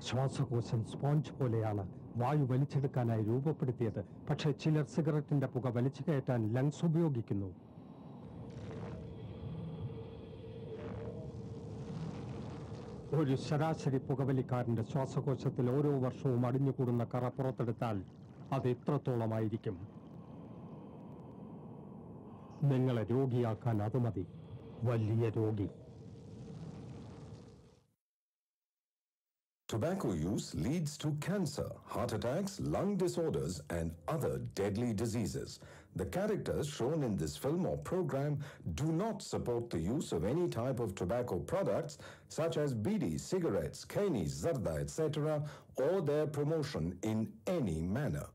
ശ്വാസകോശം സ്പോഞ്ച് പോലെയാണ്. വായു വലിച്ചെടുക്കാനായി രൂപപ്പെടുത്തിയത്. പക്ഷേ ചിലർ സിഗരറ്റിന്റെ പുക വലിച്ചു കയറ്റാൻ ലങ്സ് ഉപയോഗിക്കുന്നു. ഒരു ശരാശരി പുകവലിക്കാരന്റെ ശ്വാസകോശത്തിൽ ഓരോ വർഷവും അടിഞ്ഞുകൂടുന്ന കറ പുറത്തെടുത്താൽ അത് എത്രത്തോളമായിരിക്കും? നിങ്ങളെ രോഗിയാക്കാൻ അത് മതി. വലിയ രോഗി. Tobacco use leads to cancer, heart attacks, lung disorders, and other deadly diseases. The characters shown in this film or program do not support the use of any type of tobacco products such as bidi, cigarettes, khaini, zarda, etc., or their promotion in any manner.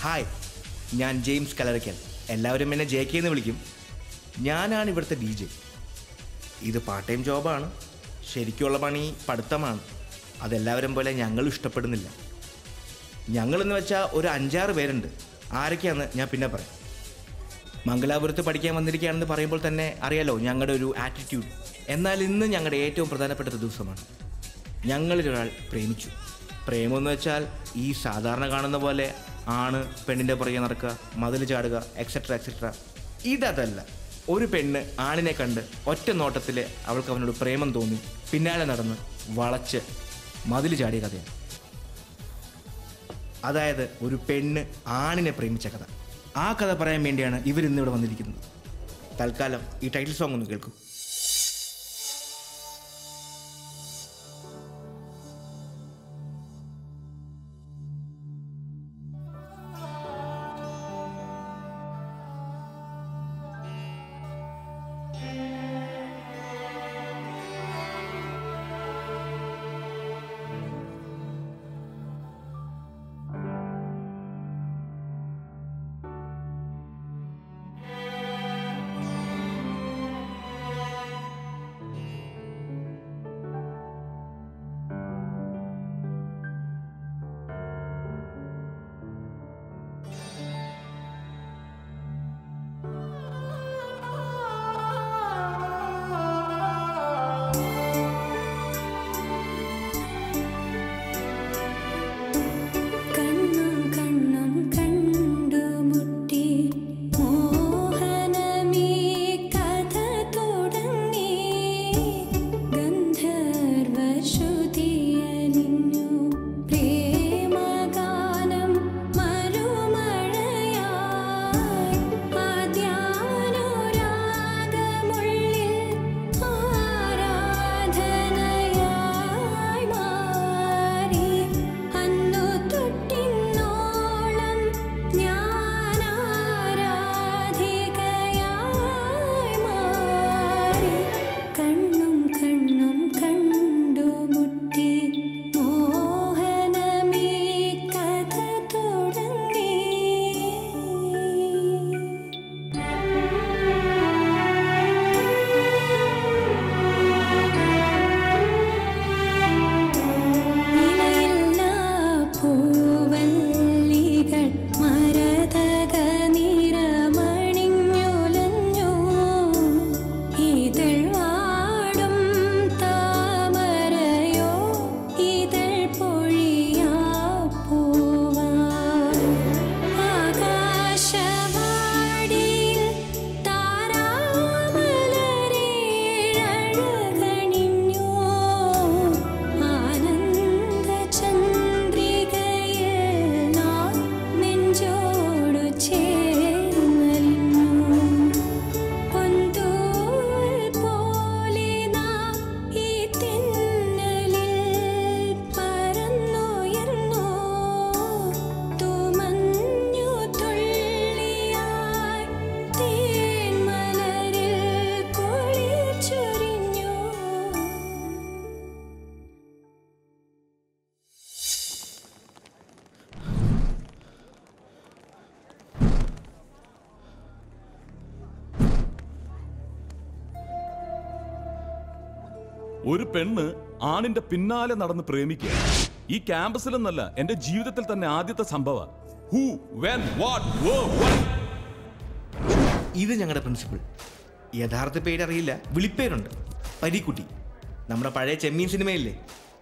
Hi, ഞാൻ James Kallarakal. എല്ലാവരും എന്നെ J K എന്ന് വിളിക്കും. ഞാനാണ് ഇവിടുത്തെ DJ. ഇത് part time ജോബാണ്. ശരിക്കുള്ള പണി പഠിത്തമാണ്. അതെല്ലാവരും പോലെ ഞങ്ങളും ഇഷ്ടപ്പെടുന്നില്ല. ഞങ്ങളെന്ന് വെച്ചാൽ ഒരു 5-6 പേരുണ്ട്. ആരൊക്കെയാണെന്ന് ഞാൻ പിന്നെ പറയാം. മംഗലാപുരത്ത് പഠിക്കാൻ വന്നിരിക്കുകയാണെന്ന് പറയുമ്പോൾ തന്നെ അറിയാലോ ഞങ്ങളുടെ ഒരു ആറ്റിറ്റ്യൂഡ്. എന്നാൽ ഇന്ന് ഞങ്ങളുടെ ഏറ്റവും പ്രധാനപ്പെട്ട ഒരു ദിവസമാണ്. ഞങ്ങളിലൊരാൾ പ്രേമിച്ചു. പ്രേമമെന്ന് വെച്ചാൽ ഈ സാധാരണ കാണുന്ന പോലെ ആണ് പെണ്ണിൻ്റെ പുറകെ നടക്കുക, മതിൽ ചാടുക, എക്സെട്ര എക്സെട്ര. ഇതല്ല. ഒരു പെണ്ണ് ആണിനെ കണ്ട് ഒറ്റ നോട്ടത്തിൽ അവൾക്ക് അവനോട് പ്രേമം തോന്നി പിന്നാലെ നടന്ന് വളച്ച് മതിൽ ചാടിയ കഥയാണ്. അതായത് ഒരു പെണ്ണ് ആണിനെ പ്രേമിച്ച കഥ. ആ കഥ പറയാൻ വേണ്ടിയാണ് ഇവരിന്നിവിടെ വന്നിരിക്കുന്നത്. തൽക്കാലം ഈ ടൈറ്റിൽ സോങ് ഒന്ന് കേൾക്കൂ. ഒരു പെണ്ണ് ആണിന്റെ പിന്നാലെ നടന്ന് പ്രേമിക്കുക ഈ ക്യാമ്പസിലെന്നല്ല എന്റെ ജീവിതത്തിൽ തന്നെ ആദ്യത്തെ സംഭവം. Who when what why. ഇത് ഞങ്ങളുടെ പ്രിൻസിപ്പിൾ. യഥാർത്ഥ പേരറിയില്ല, വിളിപ്പേരുണ്ട്, പരീക്കുട്ടി. നമ്മുടെ പഴയ ചെമ്മീൻ സിനിമയില്ലേ,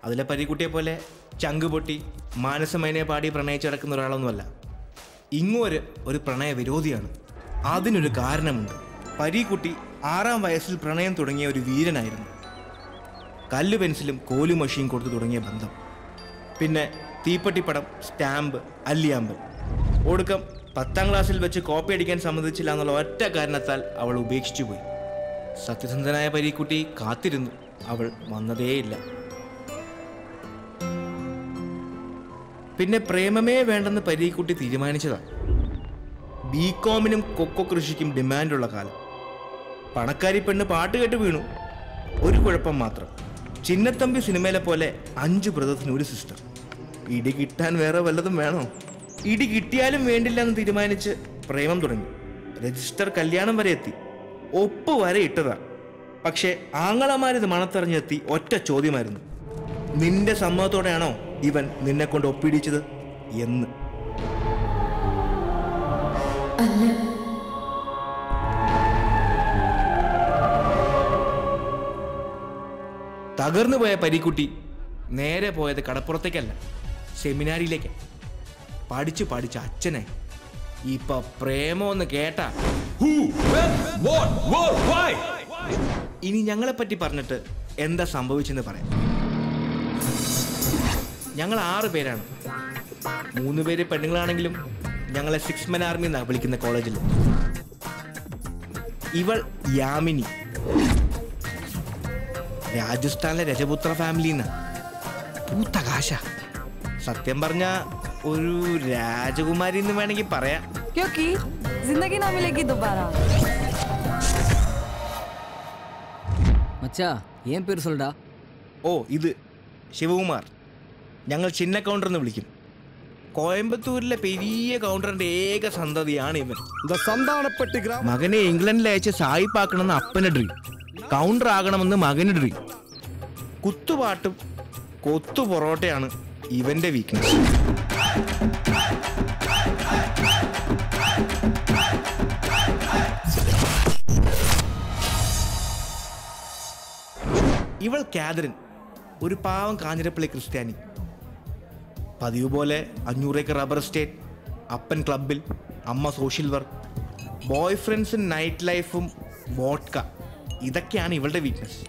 അതിലെ പരീക്കുട്ടിയെ പോലെ ചങ്ക് പൊട്ടി മാനസമേനയെ പാടി പ്രണയിച്ചടക്കുന്ന ഒരാളൊന്നുമല്ല. ഇങ്ങോര് ഒരു പ്രണയ വിരോധിയാണ്. അതിനൊരു കാരണമുണ്ട്. പരീക്കുട്ടി 6-ാം വയസ്സിൽ പ്രണയം തുടങ്ങിയ ഒരു വീരനായിരുന്നു. കല്ല് പെൻസിലും കോലുമഷിയും കൊടുത്തു തുടങ്ങിയ ബന്ധം. പിന്നെ തീപ്പട്ടിപ്പടം, സ്റ്റാമ്പ്, അല്ലിയാമ്പൽ. ഒടുക്കം 10ാം ക്ലാസ്സിൽ വെച്ച് കോപ്പി അടിക്കാൻ സമ്മതിച്ചില്ല എന്നുള്ള ഒറ്റ കാരണത്താൽ അവൾ ഉപേക്ഷിച്ചു പോയി. സത്യസന്ധനായ പരീക്കുട്ടി കാത്തിരുന്നു, അവൾ വന്നതേയില്ല. പിന്നെ പ്രേമമേ വേണ്ടെന്ന് പരീക്കുട്ടി തീരുമാനിച്ചതാണ്. ബികോമിനും കൊക്കോ കൃഷിക്കും ഡിമാൻഡുള്ള കാലം. പണക്കാരി പെണ്ണ് പാട്ട് കേട്ട് വീണു. ഒരു കുഴപ്പം മാത്രം, ചിന്നത്തമ്പി സിനിമയിലെ പോലെ 5 ബ്രദേഴ്സിന് ഒരു സിസ്റ്റർ. ഇടി കിട്ടാൻ വേറെ വല്ലതും വേണോ? ഇടി കിട്ടിയാലും വേണ്ടില്ല എന്ന് തീരുമാനിച്ച് പ്രേമം തുടങ്ങി. രജിസ്റ്റർ കല്യാണം വരെ എത്തി, ഒപ്പ് വരെ ഇട്ടതാ. പക്ഷെ ആങ്ങളമാരിത് മണത്തറിഞ്ഞെത്തി ഒറ്റ ചോദ്യമായിരുന്നു, നിന്റെ സമ്മതത്തോടെയാണോ ഇവൻ നിന്നെ കൊണ്ട് ഒപ്പിടിച്ചത് എന്ന്. തകർന്നു പോയ പരീക്കുട്ടി നേരെ പോയത് കടപ്പുറത്തേക്കല്ല, സെമിനാരിയിലേക്ക്. പഠിച്ച് പഠിച്ച് അച്ഛനായി. ഇപ്പൊ പ്രേമോന്ന് കേട്ടാ ഇനി ഞങ്ങളെപ്പറ്റി പറഞ്ഞിട്ട് എന്താ സംഭവിച്ചെന്ന് പറയാം. ഞങ്ങൾ 6 പേരാണ്. 3 പേര് പെണ്ണുങ്ങളാണെങ്കിലും ഞങ്ങളെ 6 men ആർമി എന്നാണ് വിളിക്കുന്ന കോളേജിൽ. ഇവൾ യാമിനി, രാജസ്ഥാനിലെ രജപുത്ര ഫാമിലിന്ന്. പൂത്ത കാശ. സത്യം പറഞ്ഞ ഒരു രാജകുമാരി എന്ന് വേണമെങ്കിൽ പറയാം. ഓ, ഇത് ശിവകുമാർ. ഞങ്ങൾ ചിന്ന കൗണ്ടർ എന്ന് വിളിക്കും. കോയമ്പത്തൂരിലെ പെരിയ കൗണ്ടറിന്റെ ഏക സന്തതിയാണ് ഇവൻ. മകനെ ഇംഗ്ലണ്ടിൽ അയച്ച് സായിപ്പാക്കണമെന്ന് അപ്പന് ഡ്രീം, കൗണ്ടർ ആകണമെന്ന് മകന് ഡ്രീം. കുത്തുപാട്ടും കൊത്തു പൊറോട്ടയാണ് ഇവന്റെ വീക്ക്നെസ്. ഇവൾ കാതറിൻ, ഒരു പാവം കാഞ്ഞിരപ്പള്ളി ക്രിസ്ത്യാനി. പതിവ് പോലെ 500 ഏക്കർ റബ്ബർ എസ്റ്റേറ്റ്, അപ്പൻ ക്ലബിൽ, അമ്മ സോഷ്യൽ വർക്ക്, ബോയ് ഫ്രണ്ട്സും നൈറ്റ് ലൈഫും വോഡ്ക. ഇതൊക്കെയാണ് ഇവളുടെ വീക്ക്നെസ്.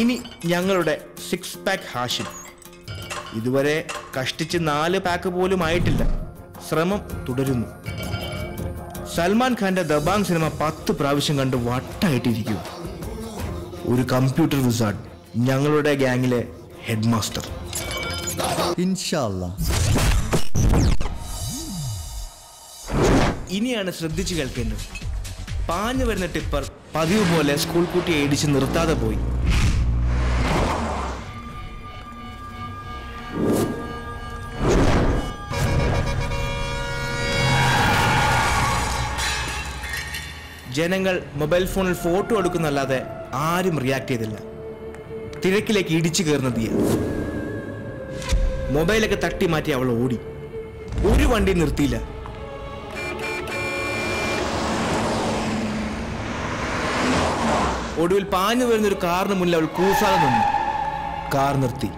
ഇനി ഞങ്ങളുടെ 6 പാക്ക് ഹാഷിം. ഇതുവരെ കഷ്ടിച്ച് 4 പാക്ക് പോലും ആയിട്ടില്ല. ശ്രമം തുടരുന്നു. സൽമാൻ ഖാന്റെ ദബാങ് സിനിമ 10 പ്രാവശ്യം കണ്ട് വട്ടായിട്ടിരിക്കുക. ഒരു കമ്പ്യൂട്ടർ വിസാർഡ്, ഞങ്ങളുടെ ഗ്യാങ്ങിലെ ഹെഡ് മാസ്റ്റർ. ഇനിയാണ് ശ്രദ്ധിച്ചു കേൾക്കേണ്ടത്. പാഞ്ഞു വരുന്ന ടിപ്പർ പതിവ് പോലെ സ്കൂൾ കുട്ടിയെ ഇടിച്ച് നിർത്താതെ പോയി. ജനങ്ങൾ മൊബൈൽ ഫോണിൽ ഫോട്ടോ എടുക്കുന്നല്ലാതെ ആരും റിയാക്ട് ചെയ്തില്ല. തിരക്കിലേക്ക് ഇടിച്ചു കയറുന്ന തീയ. മൊബൈലൊക്കെ തട്ടി മാറ്റി അവൾ ഓടി. ഒരു വണ്ടി നിർത്തിയില്ല. ഒടുവിൽ പാഞ്ഞു വരുന്നൊരു കാറിന് മുന്നിൽ അവൾ കൂസാതെ നിന്നു. കാർ നിർത്തി.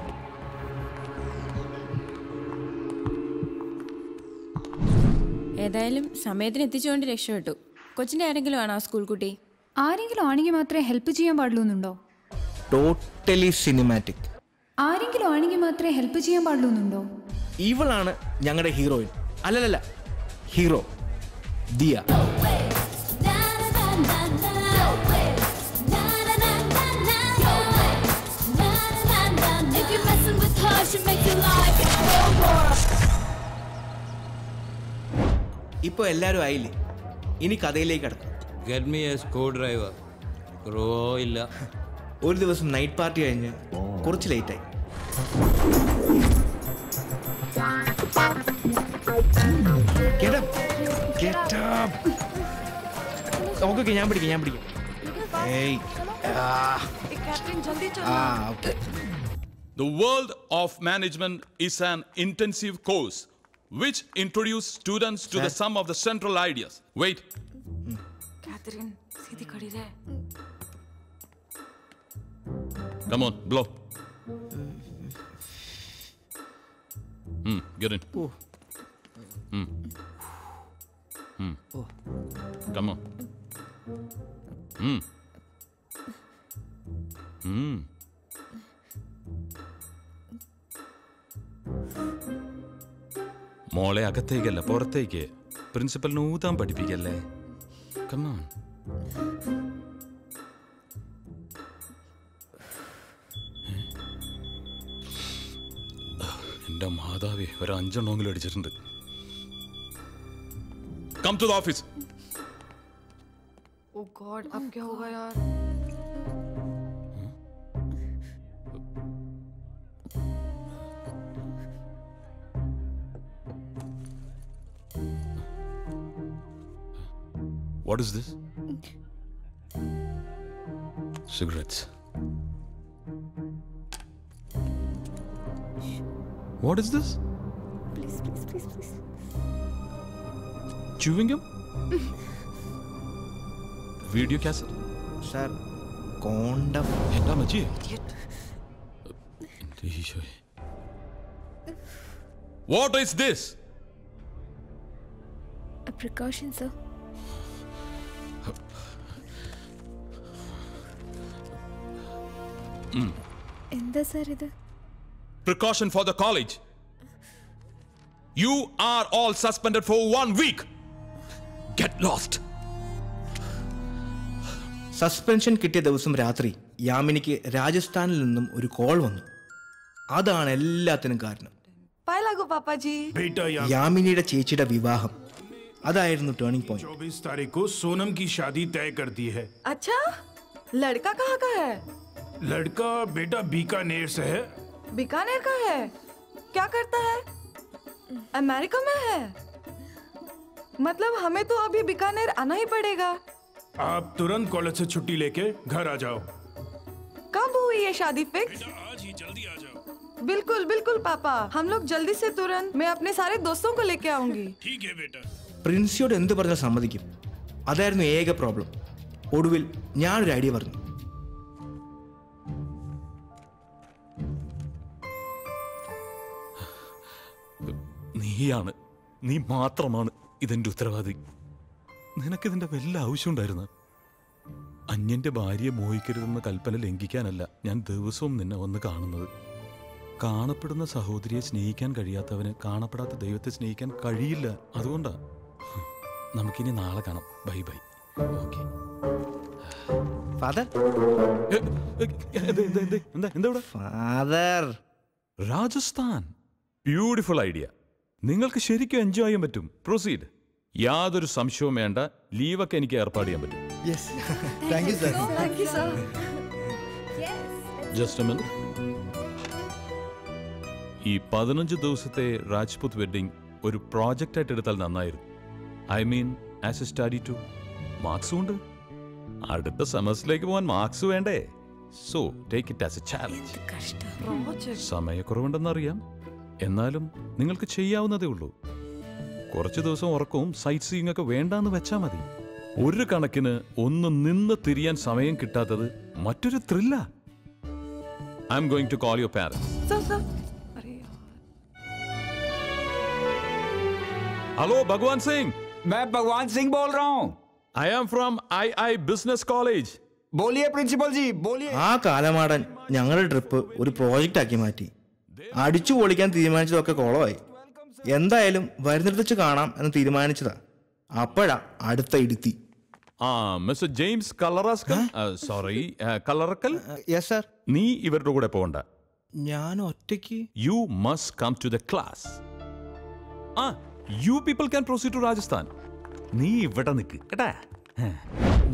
ഏതായാലും സമയത്തിന് എത്തിച്ചുകൊണ്ട് രക്ഷപ്പെട്ടു. കൊച്ചിന്റെ ആരെങ്കിലും ആണോ സ്കൂൾ കുട്ടി? ആരെങ്കിലും ആണെങ്കിൽ മാത്രമേ ഹെൽപ്പ് ചെയ്യാൻ പാടുള്ളൂ എന്നുണ്ടോ? Totally cinematic. ആരെങ്കിലും ആണെങ്കിൽ മാത്രമേ ഹെൽപ്പ് ചെയ്യാൻ പാടുള്ളൂ എന്നുണ്ടോ? ഇവളാണ് ഞങ്ങളുടെ ഹീറോയിൻ. അല്ലല്ല, ഹീറോ ദിയ. ഇപ്പൊ എല്ലാരും ആയില്ലേ? ഇനി കഥയിലേക്ക് കടക്കാം. ഒരു ദിവസം നൈറ്റ് പാർട്ടി കഴിഞ്ഞ് കുറച്ച് ലേറ്റായി. ഓക്കെ ഞാൻ പിടിക്കാം ഏയ് okay. The world of management is an intensive course which introduces students to the sum of the central ideas. Wait. Catherine, सीधी खड़ी रहे. Come on, blow. Get in. Come on. മോളെ അകത്തേക്കല്ല പുറത്തേക്ക്. പ്രിൻസിപ്പലിന് ഊതാൻ പഠിപ്പിക്കല്ലേ. കമോൺ. എന്റെ മാതാവേ, ഒരു 5 എണ്ണമെങ്കിലും അടിച്ചിട്ടുണ്ട്. Come to the office. Oh God, अब क्या होगा यार? What is this? Cigarettes. What is this? Please. Chewing gum? Video cassette? Sir condom. എന്താ മച്ചി? What is this? A precaution, sir. എന്താ സാർ ഇത്? Precaution for the college. You are all suspended for 1 week. Get lost. Suspension കിട്ടിയ ദിവസം രാത്രി യാമിനിക്ക് രാജസ്ഥാനിൽ നിന്നും ഒരു call വന്നു. അതാണ് എല്ലാത്തിനും കാരണം. യാമിനിയുടെ ചേച്ചിയുടെ വിവാഹം അതായിരുന്നു ടേണിംഗ് പോയിന്റ്. 24 तारीख को सोनम की शादी तय कर दी है. अच्छा, लड़का कहाँ का है? लड़का बेटा बीकानेर से है. बीकानेर का है? क्या करता है? अमेरिका में है? मतलब हमें तो अभी बीकानेर आना ही पड़ेगा. आप तुरंत कॉलेज से छुट्टी लेके घर आ जाओ. कब हुई ये शादी फिक्स? आज ही जल्दी आ जाओ. बिल्कुल पापा, हम लोग जल्दी से तुरंत. मैं अपने सारे दोस्तों को लेके आऊंगी. ठीक है बेटा. പ്രിൻസിയോട് എന്ത് പറഞ്ഞാൽ സമ്മതിക്കും. അതായിരുന്നു ഏക പ്രോബ്ലം. ഒടുവിൽ ഞാനൊരു ഐഡിയ പറഞ്ഞു. നീ മാത്രമാണ് ഇതെന്റെ ഉത്തരവാദി. നിനക്കിതിന്റെ വല്ല ആവശ്യമുണ്ടായിരുന്നു? അന്യന്റെ ഭാര്യയെ മോഹിക്കരുതെന്ന കൽപ്പന ലംഘിക്കാനല്ല ഞാൻ ദിവസവും നിന്നെ വന്ന് കാണുന്നത്. കാണപ്പെടുന്ന സഹോദരിയെ സ്നേഹിക്കാൻ കഴിയാത്തവന് കാണപ്പെടാത്ത ദൈവത്തെ സ്നേഹിക്കാൻ കഴിയില്ല. അതുകൊണ്ടാ. നമുക്കിനി നാളെ കാണാം. Bye. Okay. Father father Rajasthan beautiful idea. നിങ്ങൾക്ക് ശരിക്കും എൻജോയ് ചെയ്യാൻ പറ്റും. പ്രൊസീഡ്. യാതൊരു സംശയവും വേണ്ട. ലീവൊക്കെ എനിക്ക് ഏർപ്പാട് ചെയ്യാൻ പറ്റും. Just A minute. ഈ 15 ദിവസത്തെ രാജ്പുത് വെഡിങ് ഒരു പ്രോജക്റ്റ് ആയിട്ട് എടുത്താൽ നന്നായിരുന്നു. I mean as a study too. മാർക്സും ഉണ്ട്. അടുത്ത സെമസ്റ്ററിലേക്ക് പോകാൻ മാർക്സ് വേണ്ടേ? So take it as a challenge. സമയക്കുറവുണ്ടെന്നറിയാം, എന്നാലും നിങ്ങൾക്ക് ചെയ്യാവുന്നതേ ഉള്ളൂ. കുറച്ച് ദിവസം ഉറക്കവും സൈറ്റ് സീയിങ് ഒക്കെ വേണ്ടാന്ന് വെച്ചാൽ മതി. ഒരു കണക്കിന് ഒന്ന് നിന്ന് തിരിയാൻ സമയം കിട്ടാത്തത് മറ്റൊരു ത്രില്ല. I am going to call your parents. Hello Bhagwan Singh. मैं भगवान सिंह बोल रहा हूँ. I am from I business college. बोलिए प्रिंसिपल जी, बोलिए. ആ കാലമാടൻ ഞങ്ങളുടെ ട്രിപ്പ് ഒരു പ്രോജക്റ്റ് ആക്കി മാറ്റി. അടിച്ചു പൊളിക്കാൻ തീരുമാനിച്ചതൊക്കെ കോളമായി. എന്തായാലും വരുന്നിടത്ത് വെച്ച് കാണാം എന്ന് തീരുമാനിച്ചതാ. അപ്പോഴാ അടുത്ത ഇടുത്തി. Mister James Kallaraskal. Sorry, Kallarakkal. Yes sir. നീ ഇവരുടെ കൂടെ പോകണ്ട. ഞാൻ ഒറ്റയ്ക്ക്. You must come to the class. You people can proceed to Rajasthan. നീ ഇവിടെ നിൽക്ക് കേട്ടാ.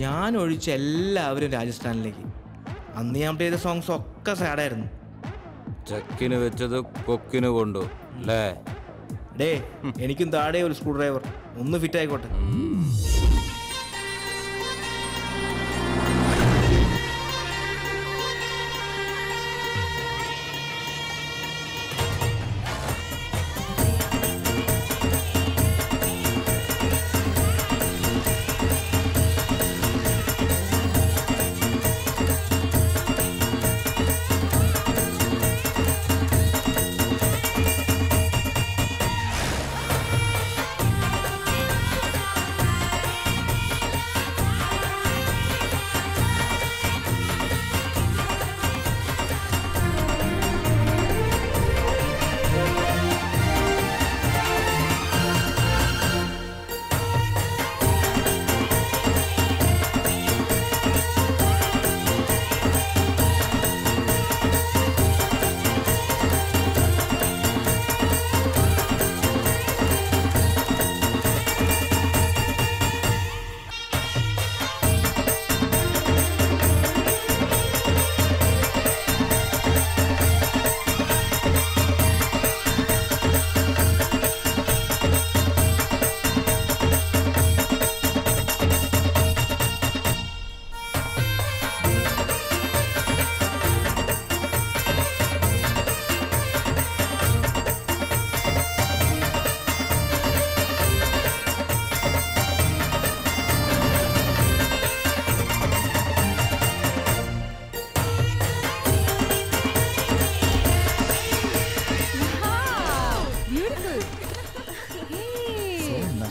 ഞാൻ ഒഴിച്ച എല്ലാവരും രാജസ്ഥാനിലേക്ക്. അന്ന് ഞാൻ ചെയ്ത സോങ്സ് ഒക്കെ സാഡായിരുന്നു. ചക്കിന് വെച്ചത് കൊക്കിന് കൊണ്ടു അല്ലേ? ഡേ, എനിക്കും താഴെ ഒരു സ്ക്രൂ ഡ്രൈവർ ഒന്ന് ഫിറ്റ് ആയിക്കോട്ടെ.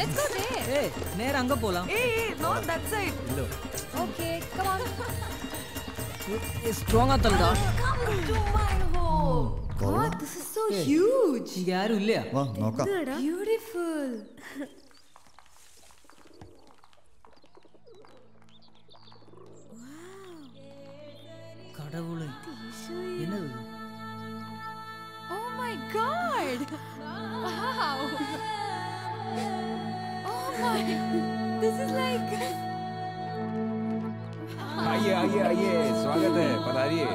Let's go there. Hey, നേരെ അങ്ങ് പോലാം. Hey, not that side. Okay, come on. Strong ആത്തല്ലടാ. Come to my home. God, this is so huge. ഇങ്ങ ആരും ഇല്ല. വാ നോക്കാം. Beautiful. கடவுளே. என்னது? Oh my God. Wow. Oh my. This is like. आइए स्वागत है पधारिए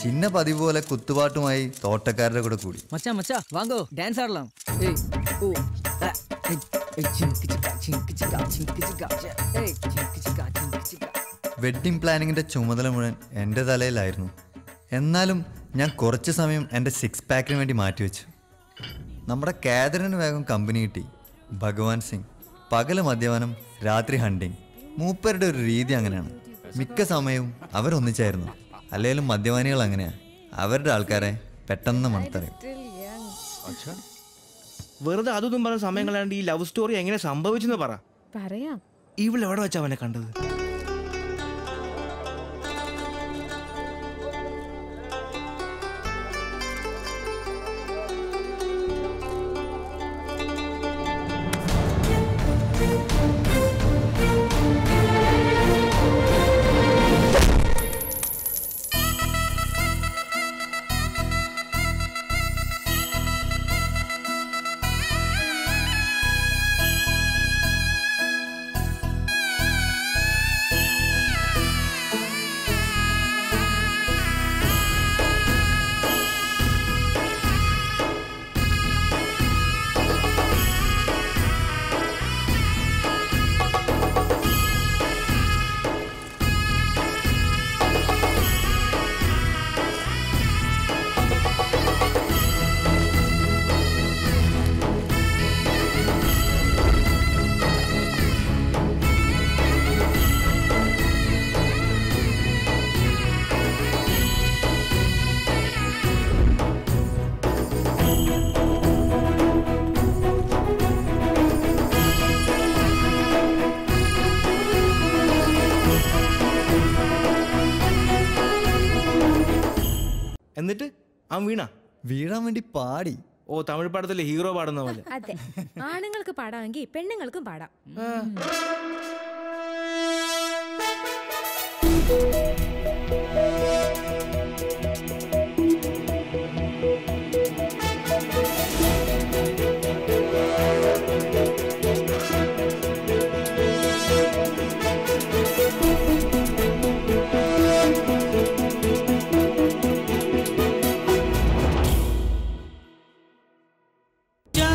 ചിന്ന പതിവ് പോലെ കുത്തുപാട്ടുമായി തോട്ടക്കാരുടെ കൂടെ കൂടി. മച്ചാ വാങ്ങോ ഡാൻസ് ആടലാം. ഏയ് ഓ വെഡ്ഡിംഗ് പ്ലാനിങ്ങിന്റെ ചുമതല മുഴുവൻ എൻ്റെ തലയിലായിരുന്നു. എന്നാലും ഞാൻ കുറച്ച് സമയം എൻ്റെ 6 പാക്കിന് വേണ്ടി മാറ്റിവെച്ചു. നമ്മുടെ കാതറിന് വേഗം കമ്പനി കിട്ടി. ഭഗവാൻ സിംഗ് പകല് മദ്യപാനം, രാത്രി ഹണ്ടിങ്. മൂപ്പരുടെ ഒരു രീതി അങ്ങനെയാണ്. മിക്ക സമയവും അവരൊന്നിച്ചായിരുന്നു. അല്ലെങ്കിലും മദ്യപാനികൾ അങ്ങനെയാ, അവരുടെ ആൾക്കാരെ പെട്ടെന്ന് മണത്തറിയും. വെറുതെ അതൊന്നും പറഞ്ഞ സമയം കളയാണ്ട് ഈ ലവ് സ്റ്റോറി എങ്ങനെ സംഭവിച്ചെന്ന് പറയാം. ഇവിടെ എവിടെ വെച്ചാ അവനെ കണ്ടത്? എന്നിട്ട് അവൻ വീഴാൻ വേണ്ടി പാടി. ഓ, തമിഴ് പാടത്തിലെ ഹീറോ പാടുന്ന പോലെ. അതെ, ആണുങ്ങൾക്ക് പാടാമെങ്കിൽ പെണ്ണുങ്ങൾക്കും പാടാം. जा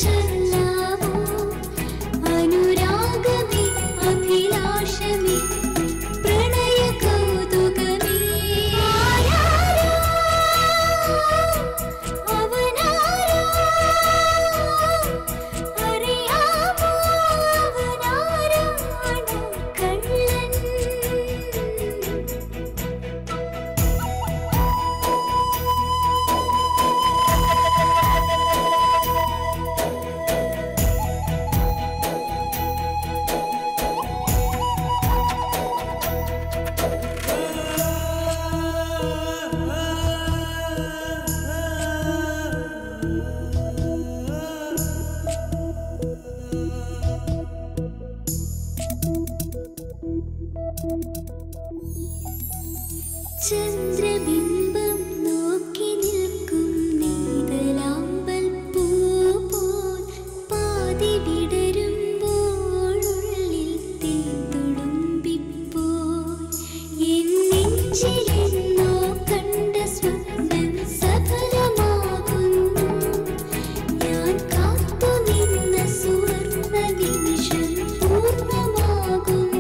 ചൊല്ലാവോ അനുരാഗമേ അഭിലാഷമേ പ്രണയ കൗതുകമേ ആരാരോ അവനാരോ അറിയാമോ അവനാരാണ് കള്ളൻ ചന്ദ്രബിംബം നോക്കി നിൽക്കും നീതലാമ്പൽ പൂ പോൽ പാതി വിടരുമ്പോഴുള്ളിൽ തീതുളുമ്പിപ്പോയി എൻ നെഞ്ചിലെന്നോ കണ്ട സ്വപ്നം സഫലമാകുന്നു ഞാൻ കാത്തുനിന്ന സുവർണ്ണ നിമിഷം പൂർണ്ണമാകുന്നു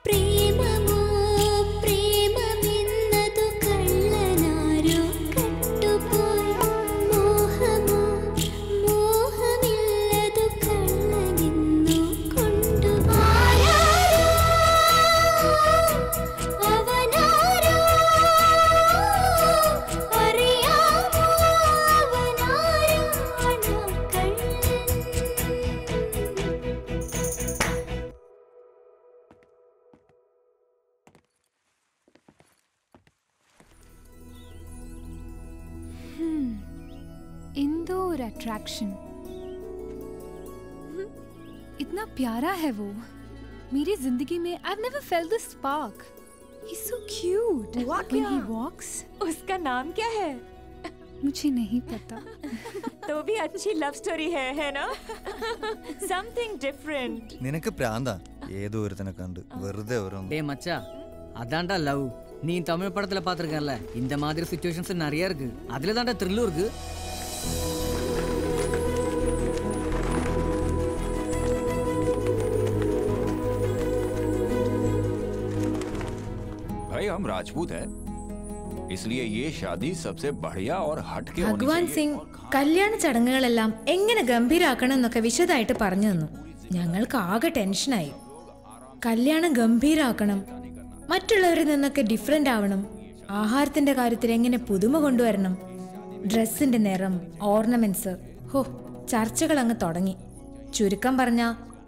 പ്രേമമോ പ്രേമമെന്നതു കള്ളനാരോ കട്ടുപോയി മോഹമോ മോഹമില്ലതു കള്ളനെന്നു കൊണ്ടുപോയി അവനാരോ അറിയാമോ അവനാരാണോ കള്ളൻ इंदौर अट्रैक्शन इतना प्यारा है वो मेरी जिंदगी में I've never felt this spark. He's so cute. हुआ When क्या? he walks, उसका नाम क्या है? मुझे नहीं पता. तो भी अच्छी लव स्टोरी है ना? Something different. നിനക്ക് പ്രാന്താ ഏതോ ഒരുത്തനെ കണ്ട് വെറുതെ ഓരോന്ന് டே மச்சா அதான்டா லவ் நீ தமிழ் படத்துல பாத்திருக்கல இந்த மாதிரி சிச்சுவேஷன்ஸ் நிறைய இருக்கு அதுல தான்டா த்ரில்லும் இருக்கு भाई हम राजपूत हैं, इसलिए ये शादी सबसे बढ़िया और हटके होनी ഭഗവാൻ चाहिए। സിംഗ് കല്യാണ ചടങ്ങുകളെല്ലാം എങ്ങനെ ഗംഭീരാക്കണം എന്നൊക്കെ വിശദമായിട്ട് പറഞ്ഞു തന്നു. ഞങ്ങൾക്ക് ആകെ ടെൻഷനായി. കല്യാണം ഗംഭീരാക്കണം, മറ്റുള്ളവരിൽ നിന്നൊക്കെ ഡിഫറെന്റ് ആവണം, ആഹാരത്തിന്റെ കാര്യത്തിൽ എങ്ങനെ പുതുമ കൊണ്ടുവരണം, ഡ്രസ്സിന്റെ നിറം, ഓർണമെന്റ്സ്. ഹോ, ചർച്ചകൾ അങ്ങ് തുടങ്ങി. ചുരുക്കം പറഞ്ഞ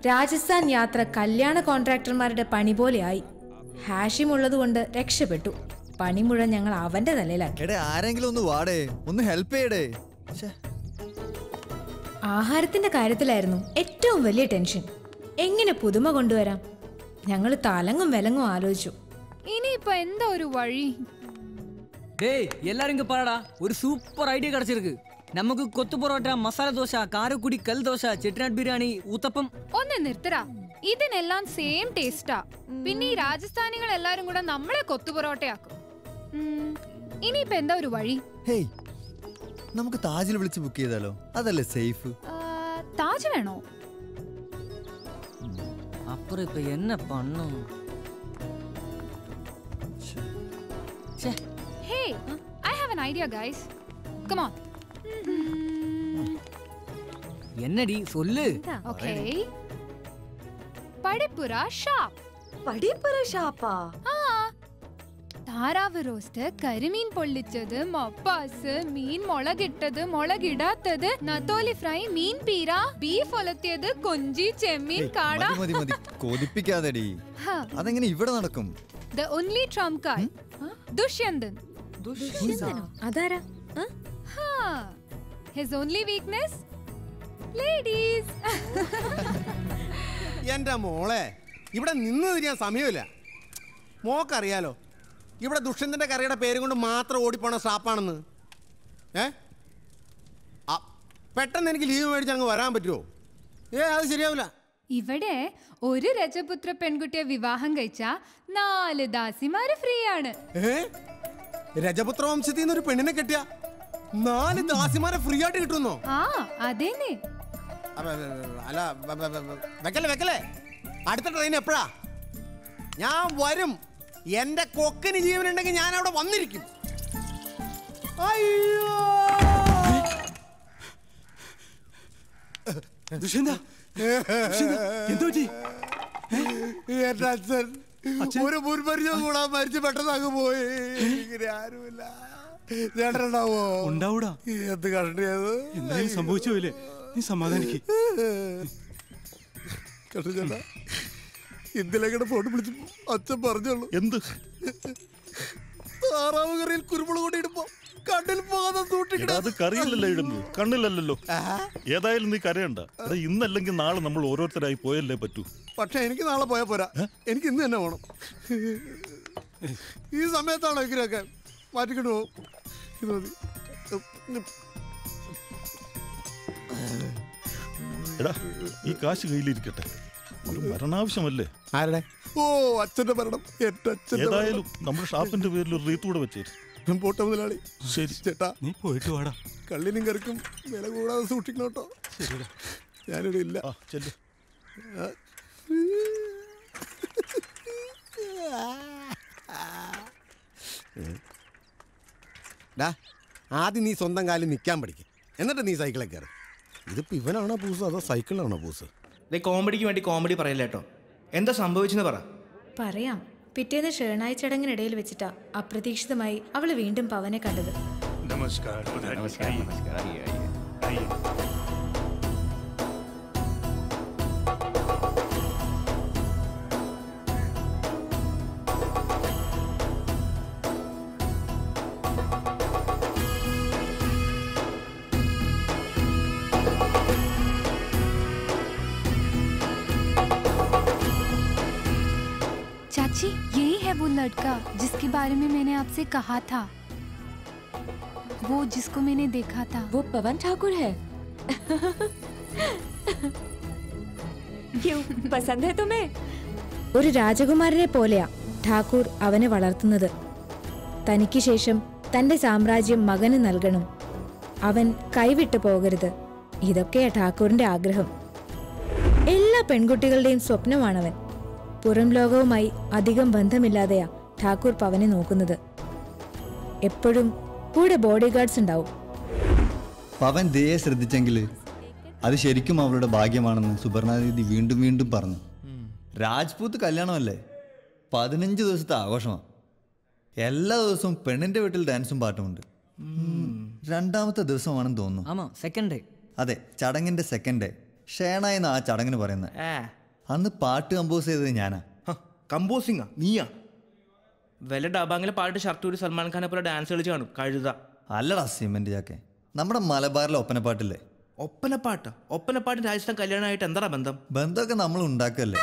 രാജസ്ഥാൻ യാത്ര കല്യാണ കോൺട്രാക്ടർമാരുടെ പണി പോലെയായി. ഹാഷിം ഉള്ളതുകൊണ്ട് രക്ഷപ്പെട്ടു. പണി മുഴുവൻ ഞങ്ങൾ അവന്റെ തലയിലാക്കി. എടേ ആരെങ്കിലും ഒന്ന് വാടേ, ഒന്ന് ഹെൽപ്പ് ചെയ്യടേ. ആഹാരത്തിന്റെ കാര്യത്തിലായിരുന്നു ഏറ്റവും വലിയ ടെൻഷൻ. എങ്ങനെ പുതുമ കൊണ്ടുവരാം? ഞങ്ങൾ തലങ്ങും വിലങ്ങും ആലോചിച്ചു. ഇനിയിപ്പോ എന്താ ഒരു വഴി? டேய் எல்லாரும் இங்க பாருடா ஒரு சூப்பர் ஐடியா கிடைச்சிருக்கு നമുക്ക് കൊത്തു പൊറോട്ട മസാല ദോശ കാരക്കുടി കൽ ദോശ ചെട്ടിനാട് ബിരിയാണി ഊത്തപ്പം ഒന്ന് നിർത്തടാ, ഇതിനെല്ലാം സെയിം ടേസ്റ്റാ. പിന്നെ ഈ രാജസ്ഥാനികൾ എല്ലാരും കൂടെ നമ്മളെ കൊത്തു പൊറോട്ടയാക്കും. ഇനിയിപ്പോ എന്താ ഒരു വഴി? ഹേയ് നമുക്ക് താജിൽ വിളിച്ച് ബുക്ക് ചെയ്താലോ? അതല്ലേ സേഫ്. താജ് വേണോ? அப்புறம் இப்ப என்ன பண்ணும்? Hey, I have an idea, guys. Come on. என்னடி சொல்லு. Okay. പടിപ്പുര ഷാപ്പ്. പടിപ്പുര ഷാപ്പാ? താറാവ് റോസ്റ്റ്, കരിമീൻ പൊള്ളിച്ചത്, മപ്പാസ്, മീൻ മുളകിട്ടത്, മുളകിടാത്തത്, നത്തോലി ഫ്രൈ, മീൻ പീര, ബീഫ് ഒലത്തിയത്, കൊഞ്ചി, ചെമ്മീൻ, കാട. മതി മതി കൊതിപ്പിക്കാതെടി. അതെങ്ങനെ ഇവിടെ നടക്കും? The only trump card. Dushyanthan. അതാരാ? His only weakness? Ladies. എന്റെ മോളെ ഇവിടെ നിന്ന് തിരിയാൻ സമയമില്ല. മോക്കറിയാലോ ഇവിടെ ദുഷ്യന്തന്റെ കറിയുടെ പേരും കൊണ്ട് മാത്രം ഓടിപ്പോണ ഷാപ്പാണെന്ന്. പെട്ടെന്ന് എനിക്ക് ലീവ് മേടിച്ച് അങ്ങ് വരാൻ പറ്റുമോ? അത് ശരിയാവില്ല. ഇവിടെ ഒരു രജപുത്ര പെൺകുട്ടിയെ വിവാഹം കഴിച്ച 4 ദാസിമാര് ഫ്രീ ആണ്. രജപുത്ര വംശത്തിൽ നിന്ന് ഒരു പെണ്ണിനെ കെട്ടിയ 4 ദാസിമാരെ ഫ്രീ ആയിട്ട് കിട്ടുന്നോ? ആ അതേനെ. അല്ല വെക്കല്ലേ. അടുത്ത ട്രെയിൻ എപ്പോഴാ? ഞാൻ വരും. എന്റെ കൊക്കിന് ജീവനുണ്ടെങ്കിൽ ഞാൻ അവിടെ വന്നിരിക്കും. അയ്യോ എന്റെ അച്ഛൻ ഒരു മുൻപരിചയം കൂടാൻ മരിച്ചു പെട്ടെന്ന് അങ്ങ് പോയി. ഇങ്ങനെ ആരുമില്ല. ചേട്ടനുണ്ടാവോ? ഉണ്ടാവൂടാ. എന്ത് കണ്ടിയത്? എന്തായാലും സംഭവിച്ചില്ലേ? നീ സമാധാനിക്ക്. ചേട്ടാ ഇന്ത്യയിലേക്കടെ ഫോൺ വിളിച്ചു അച്ഛൻ പറഞ്ഞോളൂ. എന്ത്? താറാവ് കറിയിൽ കുരുമുളക് കൂടി ഇടുമ്പോ കണ്ണിൽ പോകാതെ സൂക്ഷിക്കണം. അത് കറിയില്ലല്ലോ ഇടുന്നത്, കണ്ണിലല്ലോ. ഏതായാലും നീ കരയണ്ട. ഇന്നല്ലെങ്കിൽ നാളെ നമ്മൾ ഓരോരുത്തരായി പോയല്ലേ പറ്റൂ. പക്ഷെ എനിക്ക് നാളെ പോയാ പോരാ. എനിക്ക് ഇന്ന് തന്നെ പോണം. ഈ സമയത്താണോ ഇങ്ങനെയൊക്കെ? മാറ്റിക്കൊണ്ട് പോകും. ഇത് മതി. എടാ ഈ കാശ് കയ്യിലിരിക്കട്ടെ. ഒരു മരണാവശ്യമല്ലേ? ആരുടെ? ഓ അച്ഛന്റെ മരണം. ഏതായാലും നമ്മുടെ ഷാപ്പിന്റെ പേരിൽ ഒരു റീത്ത് കൂടെ വെച്ചേരും. പോട്ടെ മുതലാളി. ശരി ചേട്ടാ നീ പോയിട്ട് വാടാ. കള്ളിനും കറിക്കും വില കൂടാതെ സൂക്ഷിക്കണം കേട്ടോ. ശരിടാ. ഞാനിവിടെ ഇല്ല. ചെല്ലു. ആദ്യം നീ സ്വന്തം കാലിൽ നിൽക്കാൻ പഠിക്കും, എന്നിട്ട് നീ സൈക്കിളിൽ കയറി. ഇതിപ്പോ ഇവനാണോ പൂസ് അതോ സൈക്കിളാണോ പൂസ്? കോമഡിക്ക് വേണ്ടി കോമഡി പറയില്ല കേട്ടോ. എന്താ സംഭവിച്ചെന്ന് പറ. പറയാം. പിറ്റേന്ന് ഷേണായി ചടങ്ങിനിടയിൽ വെച്ചിട്ടാ അപ്രതീക്ഷിതമായി അവള് വീണ്ടും പവനെ കണ്ടത്. चाची यही है वो लड़का जिसके बारे में मैंने आपसे कहा था, वो जिसको मैंने देखा था. वो पवन ठाकुर है. क्यों पसंद है तुम्हें? ഒരു രാജകുമാരനെ പോലെയാ ഠാക്കൂർ അവനെ വളർത്തുന്നത്. തനിക്ക് ശേഷം തന്റെ സാമ്രാജ്യം മകന് നൽകണം. അവൻ കൈവിട്ടു പോകരുത്. ഇതൊക്കെയാ ഠാക്കൂറിന്റെ ആഗ്രഹം. എല്ലാ പെൺകുട്ടികളുടെയും സ്വപ്നമാണവൻ. പുറം ലോകവുമായി അധികം ബന്ധമില്ലാതെയാ ഠാക്കൂർ പവനെ നോക്കുന്നത്. എപ്പോഴും കൂടെ ബോഡി ഗാർഡ്സ് ഉണ്ടാവും. പവൻ ദയെ ശ്രദ്ധിച്ചെങ്കിൽ അത് ശരിക്കും അവളുടെ ഭാഗ്യമാണെന്ന് സുബർണാദീദി വീണ്ടും വീണ്ടും പറഞ്ഞു. രാജ്പൂത്ത് കല്യാണമല്ലേ, 15 ദിവസത്തെ ആഘോഷമാണ്. എല്ലാ ദിവസവും പെണ്ണിന്റെ വീട്ടിൽ ഡാൻസും പാട്ടുമുണ്ട്. 2ാമത്തെ ദിവസമാണെന്ന് തോന്നുന്നു. അതെ, ചടങ്ങിന്റെ 2nd ഡേ. ഷേണായെന്ന് ആ ചടങ്ങിന് പറയുന്നത്. അന്ന് പാട്ട് കമ്പോസ് ചെയ്തത് ഞാനാ. കമ്പോസിംഗാ? നീയാ? വല്ല ഡബാങ്ങിലെ പാട്ട് ഷർട്ട് ഒരു സൽമാൻ ഖാനെ പോലെ ഡാൻസ് കളിച്ച് കാണും. കഴുത. അല്ലടാ സിമെന്റ് ചാക്കെ, നമ്മുടെ മലബാറിലെ ഒപ്പനപ്പാട്ടില്ലേ? ഒപ്പനപ്പാട്ട്? ഒപ്പനപ്പാട്ട് രാജസ്ഥാൻ കല്യാണമായിട്ട് എന്താ ബന്ധം? ബന്ധമൊക്കെ നമ്മൾ ഉണ്ടാക്കല്ലേ.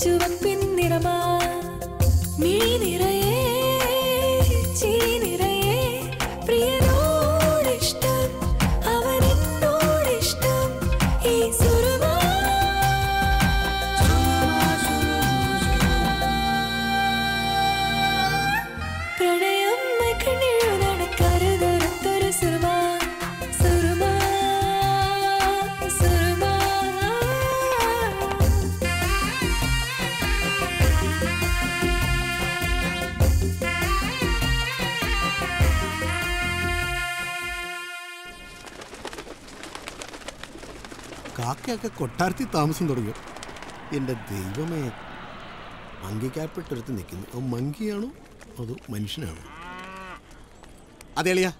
ചുവപ്പിൻ നിറമാ മിഴി നിറയെ ചിരി നിറയെ പ്രിയനോടിഷ്ടം അവനെന്നോടിഷ്ടം ഈ സുറുമാ പ്രണയം മൈക്കണ്ണിഴുതാണ് കരുതുരത്തൊരു സുറുമാ സുറുമാ സുറുമാ കാക്കയൊക്കെ കൊട്ടാരത്തിൽ താമസം തുടങ്ങി. എൻ്റെ ദൈവമേ, മങ്കിക്കാൽപ്പെട്ടെടുത്ത് നിൽക്കുന്നു. അത് മങ്കിയാണോ അതോ മനുഷ്യനാണോ? അതേളിയാ,